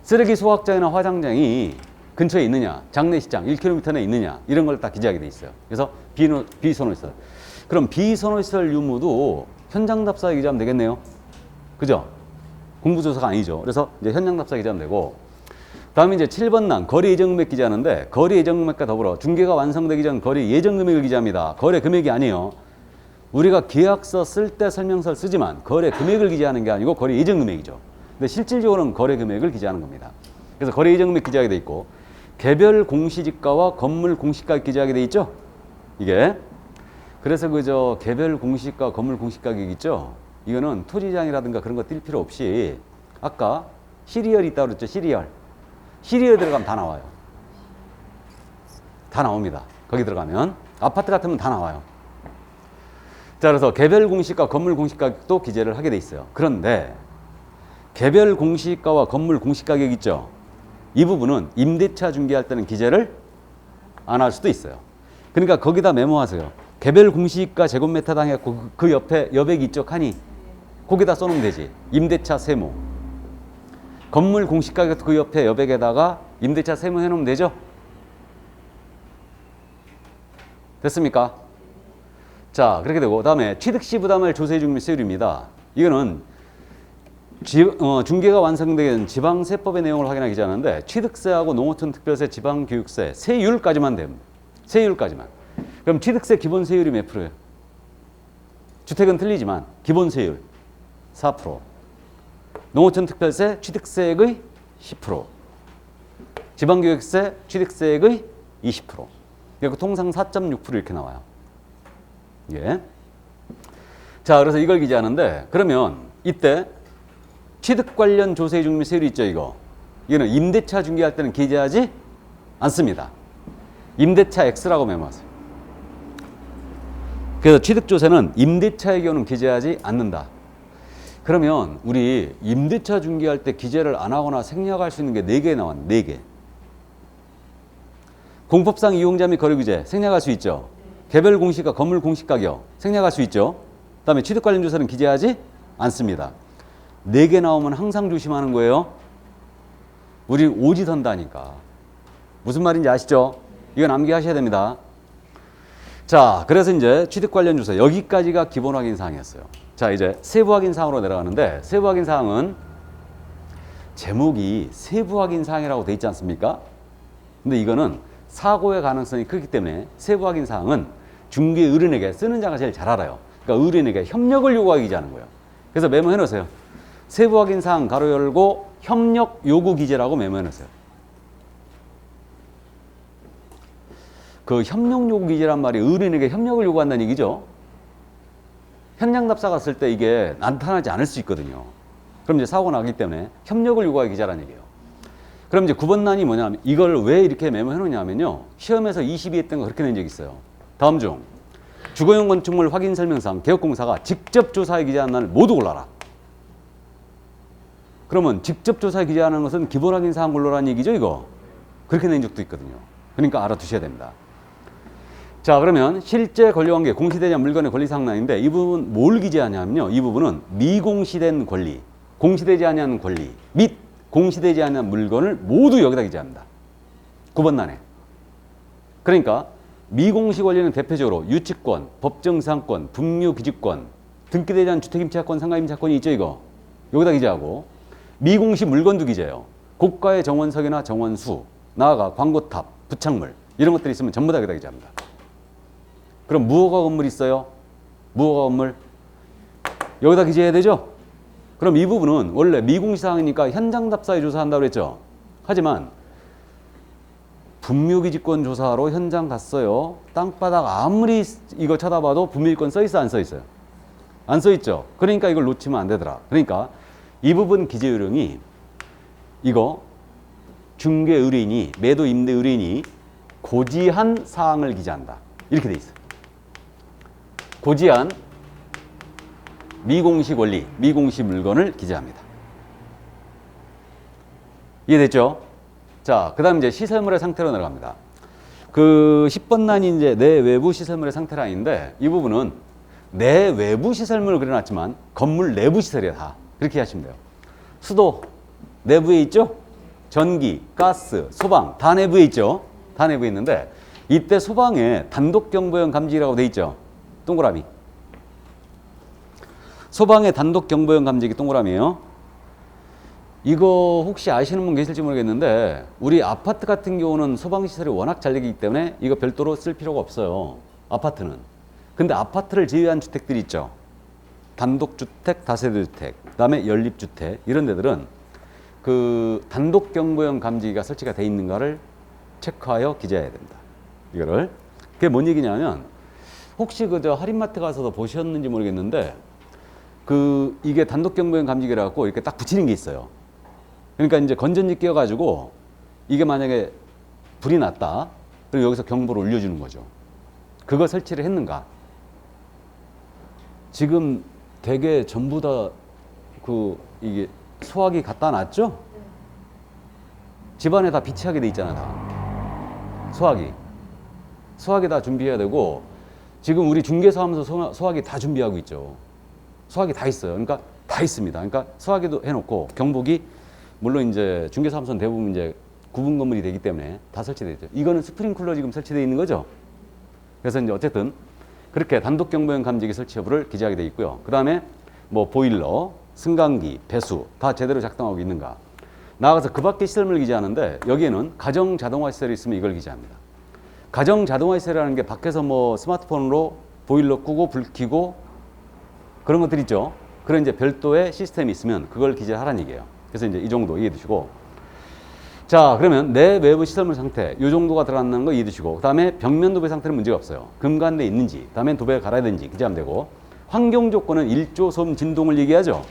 쓰레기 소각장이나 화장장이 근처에 있느냐, 장례식장 1km 내에 있느냐 이런 걸 다 기재하게 돼 있어요. 그래서 비선호시설. 그럼 비선호시설 유무도 현장 답사 기재하면 되겠네요. 그죠? 공부조사가 아니죠. 그래서 이제 현장 답사 기재하면 되고 다음에 이제 7번 난 거래 예정 금액 기재하는데 거래 예정 금액과 더불어 중개가 완성되기 전 거래 예정 금액을 기재합니다. 거래 금액이 아니에요. 우리가 계약서 쓸 때 설명서를 쓰지만 거래 금액을 기재하는 게 아니고 거래 예정 금액이죠. 근데 실질적으로는 거래 금액을 기재하는 겁니다. 그래서 거래 예정 금액 기재하게 돼 있고 개별 공시지가와 건물 공시가 기재하게 돼 있죠. 이게 그래서 그저 개별 공시가 건물 공시가격 있죠. 이거는 토지장이라든가 그런 거 뛸 필요 없이 아까 시리얼이 있다고 그랬죠. 시리얼 들어가면 다 나와요. 다 나옵니다. 거기 들어가면 아파트 같으면 다 나와요. 자, 그래서 개별 공시가 건물 공시가격도 기재를 하게 돼 있어요. 그런데 개별 공시가와 건물 공시가격 있죠. 이 부분은 임대차 중개할 때는 기재를 안 할 수도 있어요. 그러니까 거기다 메모하세요. 개별 공시가 제곱미터당 해갖고 그 옆에 여백이 있죠. 칸이. 거기다 써놓으면 되지. 임대차 세무. 건물 공시가격 그 옆에 여백에다가 임대차 세무 해놓으면 되죠. 됐습니까? 자, 그렇게 되고 다음에 취득시 부담할 조세중립 세율입니다. 이거는 중개가 완성되기 전 지방세법의 내용을 확인하기 전하는데 취득세하고 농어촌 특별세, 지방교육세, 세율까지만 됩니다. 세율까지만. 그럼 취득세 기본 세율이 몇 프로예요? 주택은 틀리지만 기본 세율 4%. 농어촌 특별세 취득세액의 10%, 지방교육세 취득세액의 20%. 그리고 통상 4.6% 이렇게 나와요. 예. 자, 그래서 이걸 기재하는데, 그러면 이때 취득 관련 조세 중립세율이 있죠, 이거. 이거는 임대차 중개할 때는 기재하지 않습니다. 임대차 X라고 메모하세요. 그래서 취득조세는 임대차의 경우는 기재하지 않는다. 그러면 우리 임대차 중개할 때 기재를 안 하거나 생략할 수 있는 게 4개 나왔네. 4개. 공법상 이용자 및 거래규제 생략할 수 있죠. 개별 공시가 건물 공시가격 생략할 수 있죠. 그 다음에 취득 관련 조세는 기재하지 않습니다. 4개 나오면 항상 조심하는 거예요. 우리 오지선다니까. 무슨 말인지 아시죠? 이건 암기하셔야 됩니다. 자, 그래서 이제 취득 관련 조세 여기까지가 기본 확인 사항이었어요. 자, 이제 세부 확인 사항으로 내려가는데, 세부 확인 사항은 제목이 세부 확인 사항이라고 돼 있지 않습니까? 근데 이거는 사고의 가능성이 크기 때문에 세부 확인 사항은 중개 의뢰인에게 쓰는 자가 제일 잘 알아요. 그러니까 의뢰인에게 협력을 요구하기 기재하는 거예요. 그래서 메모해 놓으세요. 세부 확인 사항 가로 열고 협력 요구 기재라고 메모해 놓으세요. 그 협력 요구 기재란 말이 의뢰인에게 협력을 요구한다는 얘기죠. 현장 답사 갔을 때 이게 나타나지 않을 수 있거든요. 그럼 이제 사고가 나기 때문에 협력을 요구하기 기재라는 얘기예요. 그럼 이제 9번란이 뭐냐면 이걸 왜 이렇게 메모해 놓냐면요. 시험에서 22했던 거 그렇게 낸 적이 있어요. 다음 중 주거용 건축물 확인 설명상 개업공사가 직접 조사에 기재한 날을 모두 골라라. 그러면 직접 조사에 기재하는 것은 기본 확인 사항 골라라는 얘기죠, 이거. 그렇게 낸 적도 있거든요. 그러니까 알아두셔야 됩니다. 자, 그러면 실제 권리관계, 공시되지 않은 물건의 권리상란인데 이 부분 뭘 기재하냐면요. 이 부분은 미공시된 권리, 공시되지 않은 권리 및 공시되지 않은 물건을 모두 여기다 기재합니다. 9번란에. 그러니까 미공시 권리는 대표적으로 유치권, 법정상권, 분묘기지권, 등기되지 않은 주택임차권, 상가임차권이 있죠, 이거. 여기다 기재하고 미공시 물건도 기재해요. 고가의 정원석이나 정원수, 나아가 광고탑, 부착물 이런 것들이 있으면 전부 다 여기다 기재합니다. 그럼 무허가 건물 있어요? 무허가 건물 여기다 기재해야 되죠? 그럼 이 부분은 원래 미공시사항이니까 현장 답사에 조사한다고 그랬죠? 하지만 분묘기지권 조사로 현장 갔어요. 땅바닥 아무리 이거 쳐다봐도 분묘기권 써있어 안 써있어요? 안 써있죠? 그러니까 이걸 놓치면 안 되더라. 그러니까 이 부분 기재 요령이 이거 중개 의뢰인이 매도 임대 의뢰인이 고지한 사항을 기재한다. 이렇게 돼 있어요. 고지한 미공시 권리, 미공시 물건을 기재합니다. 이해됐죠? 자, 그 다음 이제 시설물의 상태로 내려갑니다. 그 10번란이 이제 내외부 시설물의 상태라인데 이 부분은 내외부 시설물을 그려놨지만 건물 내부 시설이야 다. 그렇게 하시면 돼요. 수도 내부에 있죠? 전기, 가스, 소방 다 내부에 있죠? 다 내부에 있는데 이때 소방에 단독경보용 감지기라고 돼 있죠? 동그라미. 소방의 단독경보용 감지기 동그라미예요. 이거 혹시 아시는 분 계실지 모르겠는데 우리 아파트 같은 경우는 소방시설이 워낙 잘 되기 때문에 이거 별도로 쓸 필요가 없어요. 아파트는. 근데 아파트를 제외한 주택들이 있죠. 단독주택, 다세대주택, 그 다음에 연립주택 이런 데들은 그 단독경보용 감지기가 설치가 돼 있는가를 체크하여 기재해야 됩니다. 이거를. 그게 뭔 얘기냐면 혹시 그저 할인마트 가서도 보셨는지 모르겠는데 그 이게 단독경보용 감지기라 갖고 이렇게 딱 붙이는 게 있어요. 그러니까 이제 건전지 끼워가지고 이게 만약에 불이 났다. 그리고 여기서 경보를 울려주는 거죠. 그거 설치를 했는가? 지금 대개 전부 다 그 이게 소화기 갖다 놨죠? 집안에 다 비치하게 돼 있잖아, 다. 소화기 다 준비해야 되고 지금 우리 중개사 하면서 소화기 다 준비하고 있죠. 소화기 다 있어요. 그러니까 다 있습니다. 그러니까 소화기도 해놓고 경보기 물론 이제 중개사무소는 대부분 이제 구분 건물이 되기 때문에 다 설치되어 있죠. 이거는 스프링클러 지금 설치되어 있는 거죠. 그래서 이제 어쨌든 그렇게 단독 경보용 감지기 설치 여부를 기재하게 되어 있고요. 그 다음에 뭐 보일러, 승강기, 배수 다 제대로 작동하고 있는가. 나아가서 그 밖에 시설물을 기재하는데 여기에는 가정 자동화 시설이 있으면 이걸 기재합니다. 가정 자동화 시설이라는 게 밖에서 뭐 스마트폰으로 보일러 끄고 불 켜고 그런 것들 있죠. 그런 이제 별도의 시스템이 있으면 그걸 기재하라는 얘기예요. 그래서 이제 이 정도 이해해 두시고. 자, 그러면 내 외부 시설물 상태, 이 정도가 들어간다는 거 이해해 두시고. 그 다음에 벽면 도배 상태는 문제가 없어요. 금간대 있는지, 그 다음에 도배가 갈아야 되는지 기재하면 되고. 환경 조건은 일조, 소음, 진동을 얘기하죠.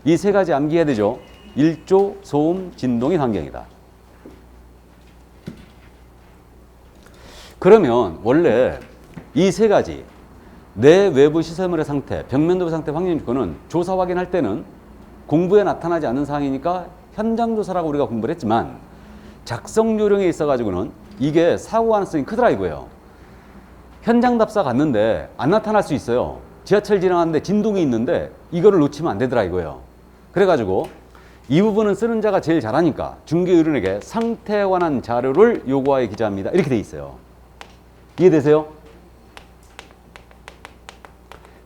이 세 가지 암기해야 되죠. 일조, 소음, 진동이 환경이다. 그러면 원래 이 세 가지 내 외부 시설물의 상태, 벽면 도배 상태, 환경 조건은 조사 확인할 때는 공부에 나타나지 않는 사항이니까 현장 조사라고 우리가 공부를 했지만 작성 요령에 있어 가지고는 이게 사고 가능성이 크더라 이거예요. 현장 답사 갔는데 안 나타날 수 있어요. 지하철 지나가는데 진동이 있는데 이거를 놓치면 안 되더라 이거예요. 그래가지고 이 부분은 쓰는 자가 제일 잘하니까 중개의뢰인에게 상태에 관한 자료를 요구하여 기재합니다. 이렇게 돼 있어요. 이해되세요?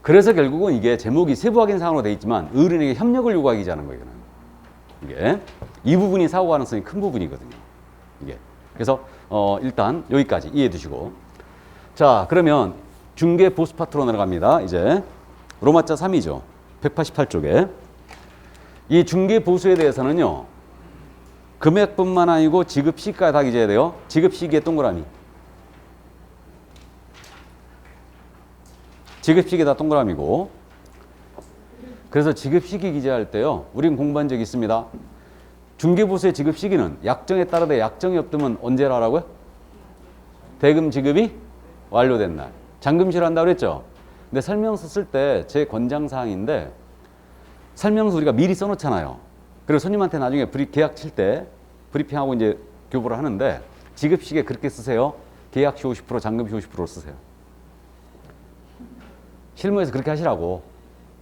그래서 결국은 이게 제목이 세부 확인 사항으로 돼 있지만 의뢰인에게 협력을 요구하기 기재하는 거예요. 이게 이 부분이 사고 가능성이 큰 부분이거든요. 이게 그래서 일단 여기까지 이해해 두시고, 자 그러면 중개 보수 파트로 내려갑니다. 이제 로마자 3이죠. 188쪽에 이 중개 보수에 대해서는요 금액뿐만 아니고 지급 시기까지 다 기재해야 돼요. 지급 시기의 동그라미, 지급 시기 다 동그라미고. 그래서 지급 시기 기재할 때요 우린 공부한 적이 있습니다. 중개보수의 지급 시기는 약정에 따르되 약정이 없으면 언제라고요? 대금 지급이 완료된 날. 잔금시를 한다고 그랬죠. 근데 설명서 쓸 때 제 권장사항인데 설명서 우리가 미리 써놓잖아요. 그리고 손님한테 나중에 계약 칠 때 브리핑하고 이제 교부를 하는데 지급 시기에 그렇게 쓰세요. 계약 시 50%, 잔금 시 50%로 쓰세요. 실무에서 그렇게 하시라고.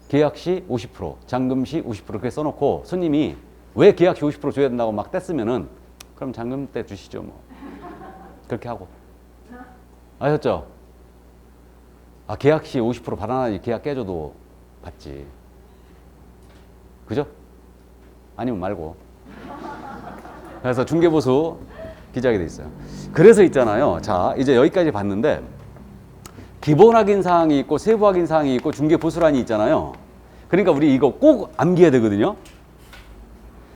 계약 시 50%, 잔금 시 50% 그렇게 써놓고 손님이 왜 계약 시 50% 줘야 된다고 막 뗐으면은 그럼 잔금 때 주시죠 뭐. 그렇게 하고. 아셨죠? 아 계약 시 50% 받아놔야지 계약 깨져도 받지. 그죠? 아니면 말고. 그래서 중개보수 기재하게 돼 있어요. 그래서 있잖아요. 자 이제 여기까지 봤는데 기본 확인 사항이 있고 세부 확인 사항이 있고 중개보수란이 있잖아요. 그러니까 우리 이거 꼭 암기해야 되거든요.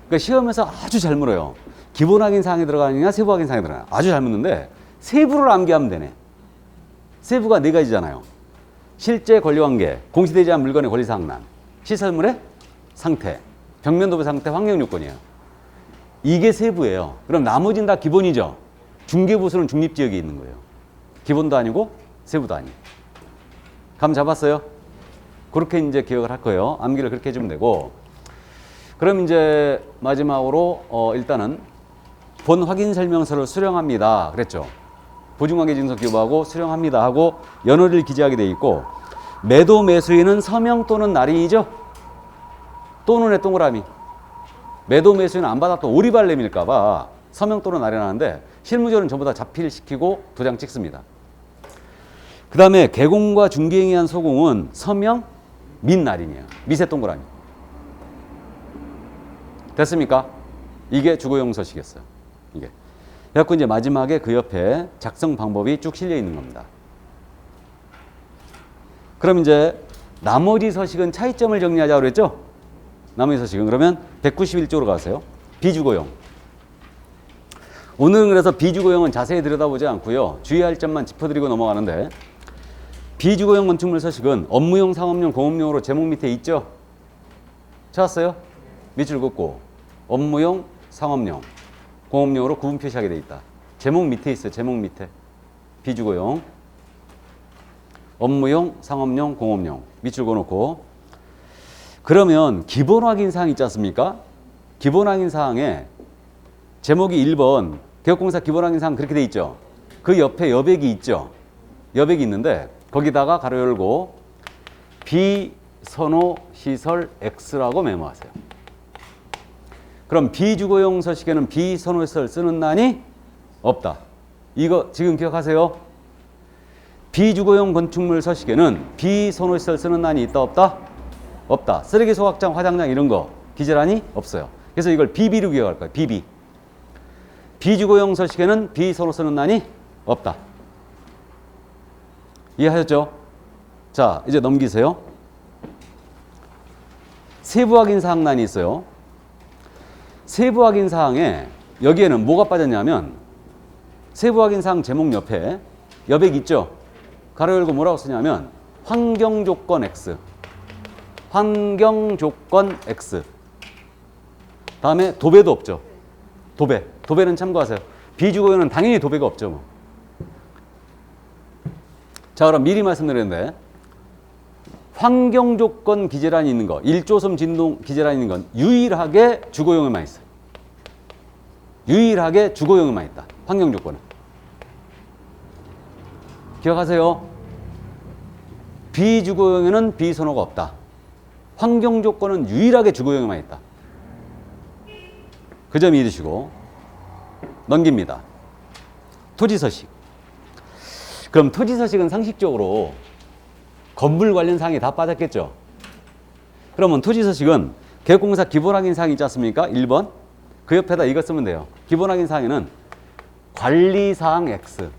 그러니까 시험에서 아주 잘 물어요. 기본 확인 사항이 들어가느냐 세부 확인 사항이 들어가느냐. 아주 잘 묻는데 세부를 암기하면 되네. 세부가 네 가지잖아요. 실제 권리관계, 공시되지 않은 물건의 권리사항란, 시설물의 상태, 벽면 도배 상태, 환경 요건이에요. 이게 세부예요. 그럼 나머지는 다 기본이죠. 중개보수는 중립지역에 있는 거예요. 기본도 아니고 세부도 아니에요. 감 잡았어요? 그렇게 이제 기억을 할 거예요. 암기를 그렇게 해주면 되고. 그럼 이제 마지막으로 일단은 본 확인 설명서를 수령합니다. 그랬죠. 보증관계 증서 교부하고 수령합니다 하고 연월일 기재하게 돼 있고, 매도 매수인은 서명 또는 날인이죠. 또는의 동그라미. 매도 매수인은 안 받았던 오리발렘일까 봐 서명 또는 날인 하는데 실무적으로는 전부 다 자필시키고 도장 찍습니다. 그 다음에 개공과 중개행위 한 소공은 서명 및 날인이에요. 밑에 동그라미. 됐습니까? 이게 주거용 서식이었어요. 이게. 그래갖고 이제 마지막에 그 옆에 작성 방법이 쭉 실려 있는 겁니다. 그럼 이제 나머지 서식은 차이점을 정리하자고 그랬죠? 나머지 서식은 그러면 191쪽으로 가세요. 비주거용. 오늘은 그래서 비주거용은 자세히 들여다보지 않고요. 주의할 점만 짚어드리고 넘어가는데, 비주거용 건축물 서식은 업무용, 상업용, 공업용으로 제목 밑에 있죠? 찾았어요? 밑줄 긋고 업무용, 상업용, 공업용으로 구분 표시하게 돼 있다. 제목 밑에 있어요. 제목 밑에. 비주거용, 업무용, 상업용, 공업용 밑줄 그어놓고. 그러면 기본 확인 사항 있지 않습니까? 기본 확인 사항에 제목이 1번 개업공사 기본 확인 사항 그렇게 돼 있죠. 그 옆에 여백이 있죠. 여백이 있는데 거기다가 가로 열고 비선호 시설 X라고 메모하세요. 그럼 비주거용 서식에는 비선호 시설 쓰는 난이 없다. 이거 지금 기억하세요. 비주거용 건축물 서식에는 비선호 시설 쓰는 난이 있다 없다? 없다. 쓰레기 소각장, 화장장 이런 거 기재란이 없어요. 그래서 이걸 비비로 기억할 거예요. 비비. 비주거용 서식에는 비선호 쓰는 난이 없다. 이해하셨죠? 자, 이제 넘기세요. 세부 확인 사항란이 있어요. 세부 확인 사항에 여기에는 뭐가 빠졌냐면 세부 확인 사항 제목 옆에 여백 있죠? 가로 열고 뭐라고 쓰냐면 환경 조건 X. 환경 조건 X. 다음에 도배도 없죠. 도배. 도배는 참고하세요. 비주거용은 당연히 도배가 없죠. 뭐. 자, 그럼 미리 말씀드렸는데 환경 조건 기재란이 있는 거, 일조섬 진동 기재란이 있는 건 유일하게 주거용에만 있어요. 유일하게 주거용에만 있다. 환경 조건은. 기억하세요. 비주거용에는 비선호가 없다. 환경 조건은 유일하게 주거용에만 있다. 그 점 잊으시고 넘깁니다. 토지서식. 그럼 토지서식은 상식적으로 건물 관련 사항이 다 빠졌겠죠. 그러면 토지서식은 계획공사 기본확인 사항이 있지 않습니까? 1번. 그 옆에다 이거 쓰면 돼요. 기본확인 사항에는 관리사항 X.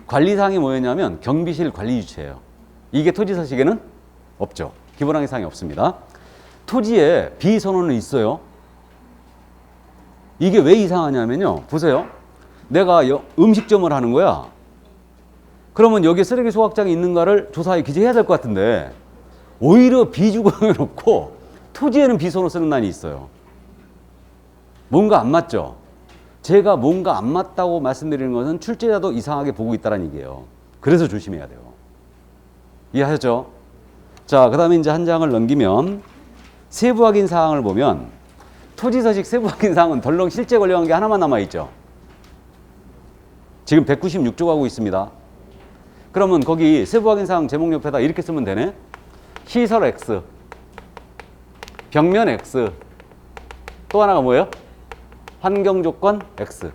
관리사항이 뭐였냐면 경비실 관리유치예요. 이게 토지서식에는 없죠. 기본확인 사항이 없습니다. 토지에 비선호는 있어요. 이게 왜 이상하냐면요. 보세요. 내가 음식점을 하는 거야. 그러면 여기 쓰레기 소각장이 있는가를 조사에 기재해야 될 것 같은데 오히려 비주거용에 놓고 토지에는 비선호 쓰는 난이 있어요. 뭔가 안 맞죠? 제가 뭔가 안 맞다고 말씀드리는 것은 출제자도 이상하게 보고 있다는 얘기예요. 그래서 조심해야 돼요. 이해하셨죠? 자, 그 다음에 이제 한 장을 넘기면 세부 확인 사항을 보면 토지서식 세부 확인 사항은 덜렁 실제 관련한 게 하나만 남아있죠. 지금 196조 가고 있습니다. 그러면 거기 세부 확인 사항 제목 옆에다 이렇게 쓰면 되네. 시설 X, 벽면 X, 또 하나가 뭐예요? 환경 조건 X.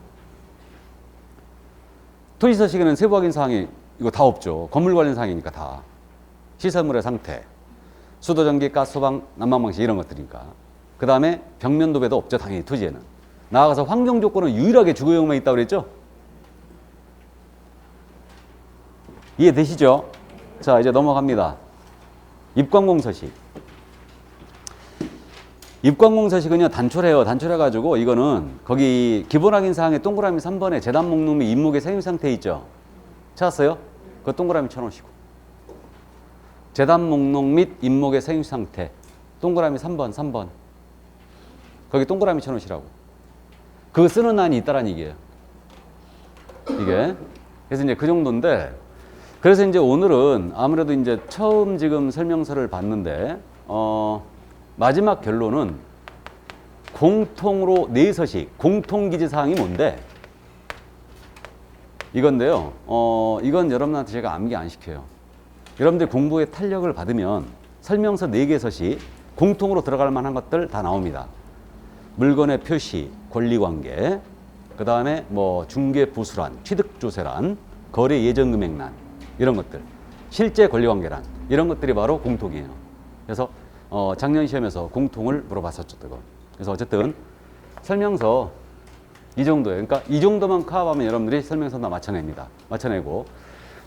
토지서식에는 세부 확인 사항이 이거 다 없죠. 건물 관련 사항이니까 다. 시설물의 상태, 수도, 전기, 가스, 소방, 난방 방식 이런 것들이니까. 그 다음에 벽면 도배도 없죠. 당연히 토지에는. 나아가서 환경 조건은 유일하게 주거용만 있다고 그랬죠. 이해되시죠? 자, 이제 넘어갑니다. 입관공서식. 입관공서식은요, 단촐해요. 단촐해가지고 이거는 거기 기본확인 사항에 동그라미 3번에 재단 목록 및 임목의 세임 상태 있죠. 찾았어요? 그 동그라미 쳐놓으시고. 재단 목록 및 임목의 세임 상태. 동그라미 3번. 거기 동그라미 쳐놓으시라고. 그거 쓰는 난이 있다라는 얘기예요. 이게. 그래서 이제 그 정도인데, 그래서 이제 오늘은 아무래도 이제 처음 지금 설명서를 봤는데, 마지막 결론은 공통으로 내서식, 공통기재사항이 뭔데? 이건데요. 이건 여러분한테 제가 암기 안 시켜요. 여러분들 공부에 탄력을 받으면 설명서 4개 서식, 공통으로 들어갈 만한 것들 다 나옵니다. 물건의 표시, 권리관계, 그 다음에 뭐 중개부수란, 취득조세란, 거래 예정금액란, 이런 것들. 실제 권리관계란, 이런 것들이 바로 공통이에요. 그래서 작년 시험에서 공통을 물어봤었죠. 그래서 어쨌든 설명서 이 정도예요. 그러니까 이 정도만 커버하면 여러분들이 설명서 다 맞춰냅니다. 맞춰내고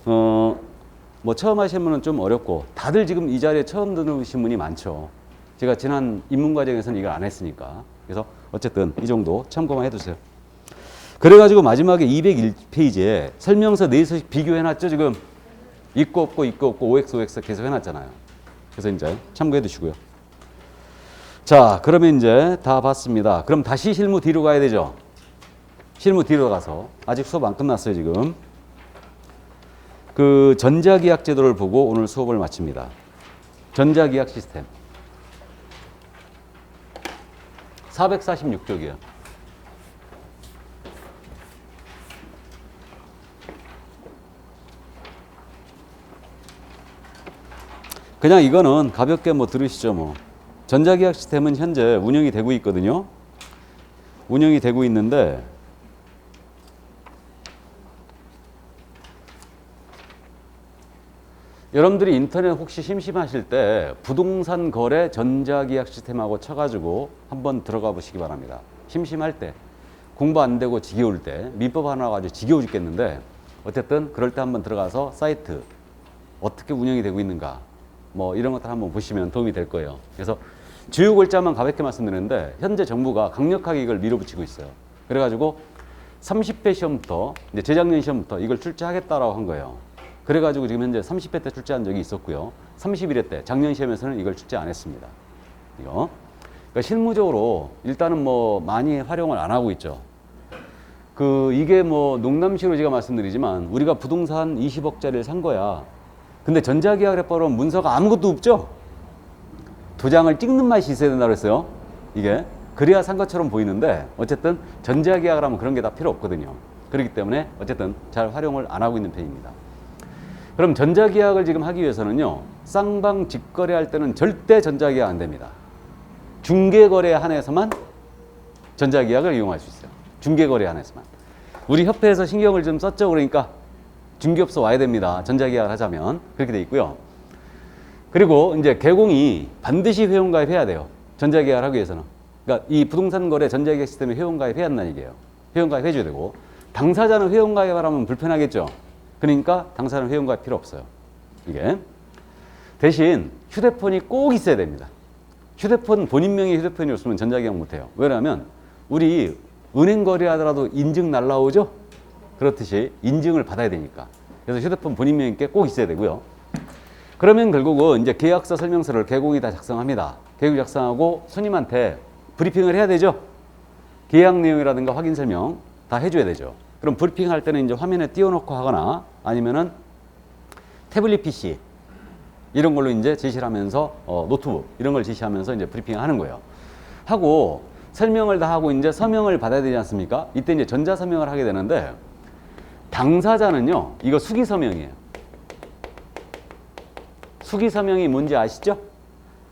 뭐 처음 하시는 분은 좀 어렵고 다들 지금 이 자리에 처음 들으신 분이 많죠. 제가 지난 입문 과정에서는 이걸 안 했으니까. 그래서 어쨌든 이 정도 참고만 해두세요. 그래가지고 마지막에 201페이지에 설명서 4서식 비교해놨죠. 지금 있고 없고 OX, OX 계속 해놨잖아요. 그래서 이제 참고해 두시고요. 자, 그러면 이제 다 봤습니다. 그럼 다시 실무 뒤로 가야 되죠. 실무 뒤로 가서 아직 수업 안 끝났어요. 지금 그 전자계약 제도를 보고 오늘 수업을 마칩니다. 전자계약 시스템 446쪽이요. 그냥 이거는 가볍게 뭐 들으시죠. 뭐 전자계약 시스템은 현재 운영이 되고 있거든요. 운영이 되고 있는데 여러분들이 인터넷 혹시 심심하실 때 부동산 거래 전자계약 시스템하고 쳐가지고 한번 들어가 보시기 바랍니다. 심심할 때, 공부 안 되고 지겨울 때, 민법 하나 가지고 지겨워 죽겠는데 어쨌든 그럴 때 한번 들어가서 사이트 어떻게 운영이 되고 있는가 뭐 이런 것들 한번 보시면 도움이 될 거예요. 그래서 주요 골자만 가볍게 말씀드리는데 현재 정부가 강력하게 이걸 밀어붙이고 있어요. 그래가지고 30회 시험부터 이제 재작년 시험부터 이걸 출제하겠다라고 한 거예요. 그래가지고 지금 현재 30회 때 출제한 적이 있었고요. 31회 때 작년 시험에서는 이걸 출제 안 했습니다. 이거. 그러니까 실무적으로 일단은 뭐 많이 활용을 안 하고 있죠. 이게 뭐 농담식으로 제가 말씀드리지만 우리가 부동산 20억짜리를 산 거야. 근데 전자계약을 해버리면 문서가 아무것도 없죠? 도장을 찍는 맛이 있어야 된다고 했어요. 이게. 그래야 산 것처럼 보이는데 어쨌든 전자계약을 하면 그런 게 다 필요 없거든요. 그렇기 때문에 어쨌든 잘 활용을 안 하고 있는 편입니다. 그럼 전자계약을 지금 하기 위해서는요. 쌍방 직거래할 때는 절대 전자계약 안 됩니다. 중개거래에 한해서만 전자계약을 이용할 수 있어요. 중개거래에 한해서만. 우리 협회에서 신경을 좀 썼죠. 그러니까 중개업소 와야 됩니다. 전자계약을 하자면. 그렇게 돼 있고요. 그리고 이제 개공이 반드시 회원가입해야 돼요. 전자계약을 하기 위해서는. 그러니까 이 부동산 거래 전자계약 시스템에 회원가입해야 한다는 얘기예요. 회원가입해줘야 되고 당사자는 회원가입을 하면 불편하겠죠. 그러니까 당사자는 회원가입 필요 없어요. 이게. 대신 휴대폰이 꼭 있어야 됩니다. 휴대폰 본인 명의 휴대폰이 없으면 전자계약 못해요. 왜냐하면 우리 은행 거래하더라도 인증 날라오죠. 그렇듯이 인증을 받아야 되니까. 그래서 휴대폰 본인 명의 게 꼭 있어야 되고요. 그러면 결국은 이제 계약서 설명서를 개공이 다 작성합니다. 개공 작성하고 손님한테 브리핑을 해야 되죠. 계약 내용이라든가 확인 설명 다 해줘야 되죠. 그럼 브리핑할 때는 이제 화면에 띄워놓고 하거나 아니면은 태블릿 PC 이런 걸로 이제 제시를 하면서 노트북 이런 걸 제시하면서 이제 브리핑을 하는 거예요. 하고 설명을 다 하고 이제 서명을 받아야 되지 않습니까? 이때 이제 전자 서명을 하게 되는데 당사자는요. 이거 수기 서명이에요. 수기 서명이 뭔지 아시죠?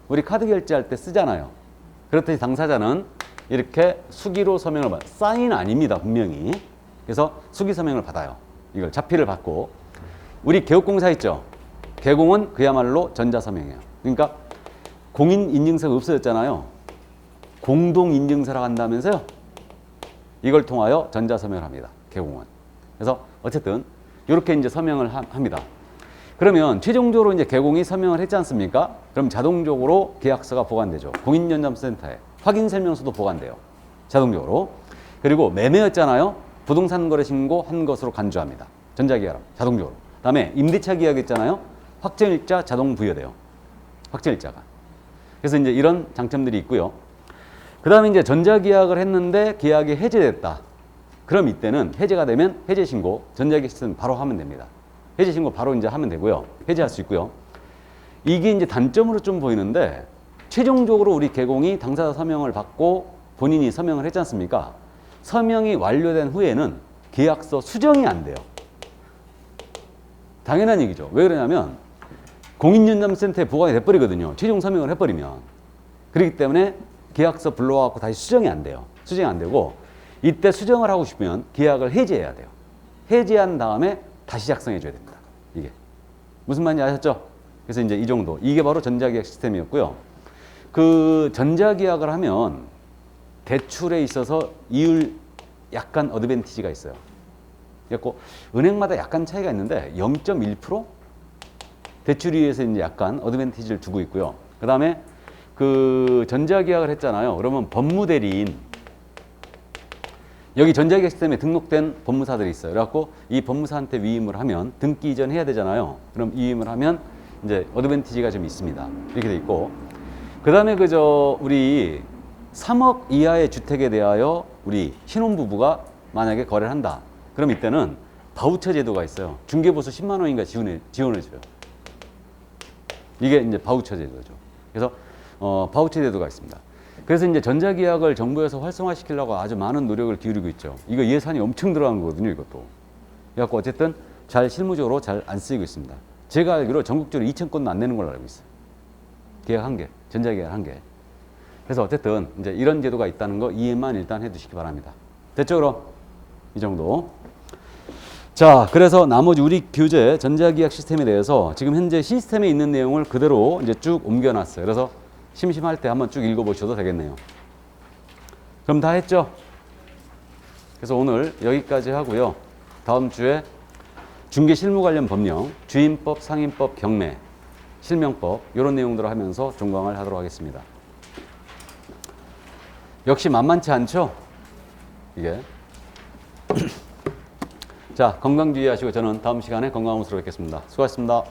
우리 카드 결제할 때 쓰잖아요. 그렇듯이 당사자는 이렇게 수기로 서명을 받아요. 사인 아닙니다. 분명히. 그래서 수기 서명을 받아요. 이걸 자필을 받고 우리 개업공사 있죠? 개공은 그야말로 전자서명이에요. 그러니까 공인인증서가 없어졌잖아요. 공동인증서라고 한다면서요. 이걸 통하여 전자서명을 합니다. 개공은. 그래서 어쨌든 이렇게 이제 서명을 합니다. 그러면 최종적으로 이제 개공이 서명을 했지 않습니까? 그럼 자동적으로 계약서가 보관되죠. 공인연장센터에 확인 설명서도 보관돼요. 자동적으로. 그리고 매매였잖아요. 부동산 거래 신고한 것으로 간주합니다. 전자계약 자동적으로. 그다음에 임대차 계약 있잖아요. 확정일자 자동 부여돼요. 확정일자가. 그래서 이제 이런 장점들이 있고요. 그다음에 이제 전자계약을 했는데 계약이 해제됐다. 그럼 이때는 해제가 되면 해제 신고, 전자계약 시스템 바로 하면 됩니다. 해제 신고 바로 이제 하면 되고요. 해제할 수 있고요. 이게 이제 단점으로 좀 보이는데 최종적으로 우리 개공이 당사자 서명을 받고 본인이 서명을 했지 않습니까? 서명이 완료된 후에는 계약서 수정이 안 돼요. 당연한 얘기죠. 왜 그러냐면 공인연장센터에 보관이 돼버리거든요. 최종 서명을 해버리면. 그렇기 때문에 계약서 불러와서 다시 수정이 안 돼요. 수정이 안 되고 이때 수정을 하고 싶으면 계약을 해지해야 돼요. 해지한 다음에 다시 작성해 줘야 됩니다. 이게. 무슨 말인지 아셨죠? 그래서 이제 이 정도. 이게 바로 전자계약 시스템이었고요. 그 전자계약을 하면 대출에 있어서 이율 약간 어드밴티지가 있어요. 그래서 은행마다 약간 차이가 있는데 0.1% 대출위에서 이제 약간 어드밴티지를 두고 있고요. 그 다음에 그 전자계약을 했잖아요. 그러면 법무대리인 여기 전자계약 시스템에 등록된 법무사들이 있어요. 그래갖고 이 법무사한테 위임을 하면 등기 이전 해야 되잖아요. 그럼 위임을 하면 이제 어드밴티지가 좀 있습니다. 이렇게 돼 있고 그 다음에 우리 3억 이하의 주택에 대하여 우리 신혼부부가 만약에 거래를 한다. 그럼 이때는 바우처 제도가 있어요. 중개보수 10만 원인가 지원해줘요. 이게 이제 바우처 제도죠. 그래서 바우처 제도가 있습니다. 그래서 이제 전자계약을 정부에서 활성화시키려고 아주 많은 노력을 기울이고 있죠. 이거 예산이 엄청 들어간 거거든요, 이것도. 그래갖고 어쨌든 잘 실무적으로 잘 안 쓰이고 있습니다. 제가 알기로 전국적으로 2,000건도 안 내는 걸로 알고 있어요. 계약 한 개, 전자계약 한 개. 그래서 어쨌든 이제 이런 제도가 있다는 거 이해만 일단 해두시기 바랍니다. 됐죠, 그럼? 이 정도. 자, 그래서 나머지 우리 교재 전자계약 시스템에 대해서 지금 현재 시스템에 있는 내용을 그대로 이제 쭉 옮겨놨어요. 그래서 심심할 때 한번 쭉 읽어보셔도 되겠네요. 그럼 다 했죠? 그래서 오늘 여기까지 하고요. 다음 주에 중개 실무 관련 법령, 주임법, 상임법, 경매 실명법 이런 내용들을 하면서 종강을 하도록 하겠습니다. 역시 만만치 않죠? 이게. 자, 건강 주의하시고 저는 다음 시간에 건강한 모습으로 뵙겠습니다. 수고하셨습니다.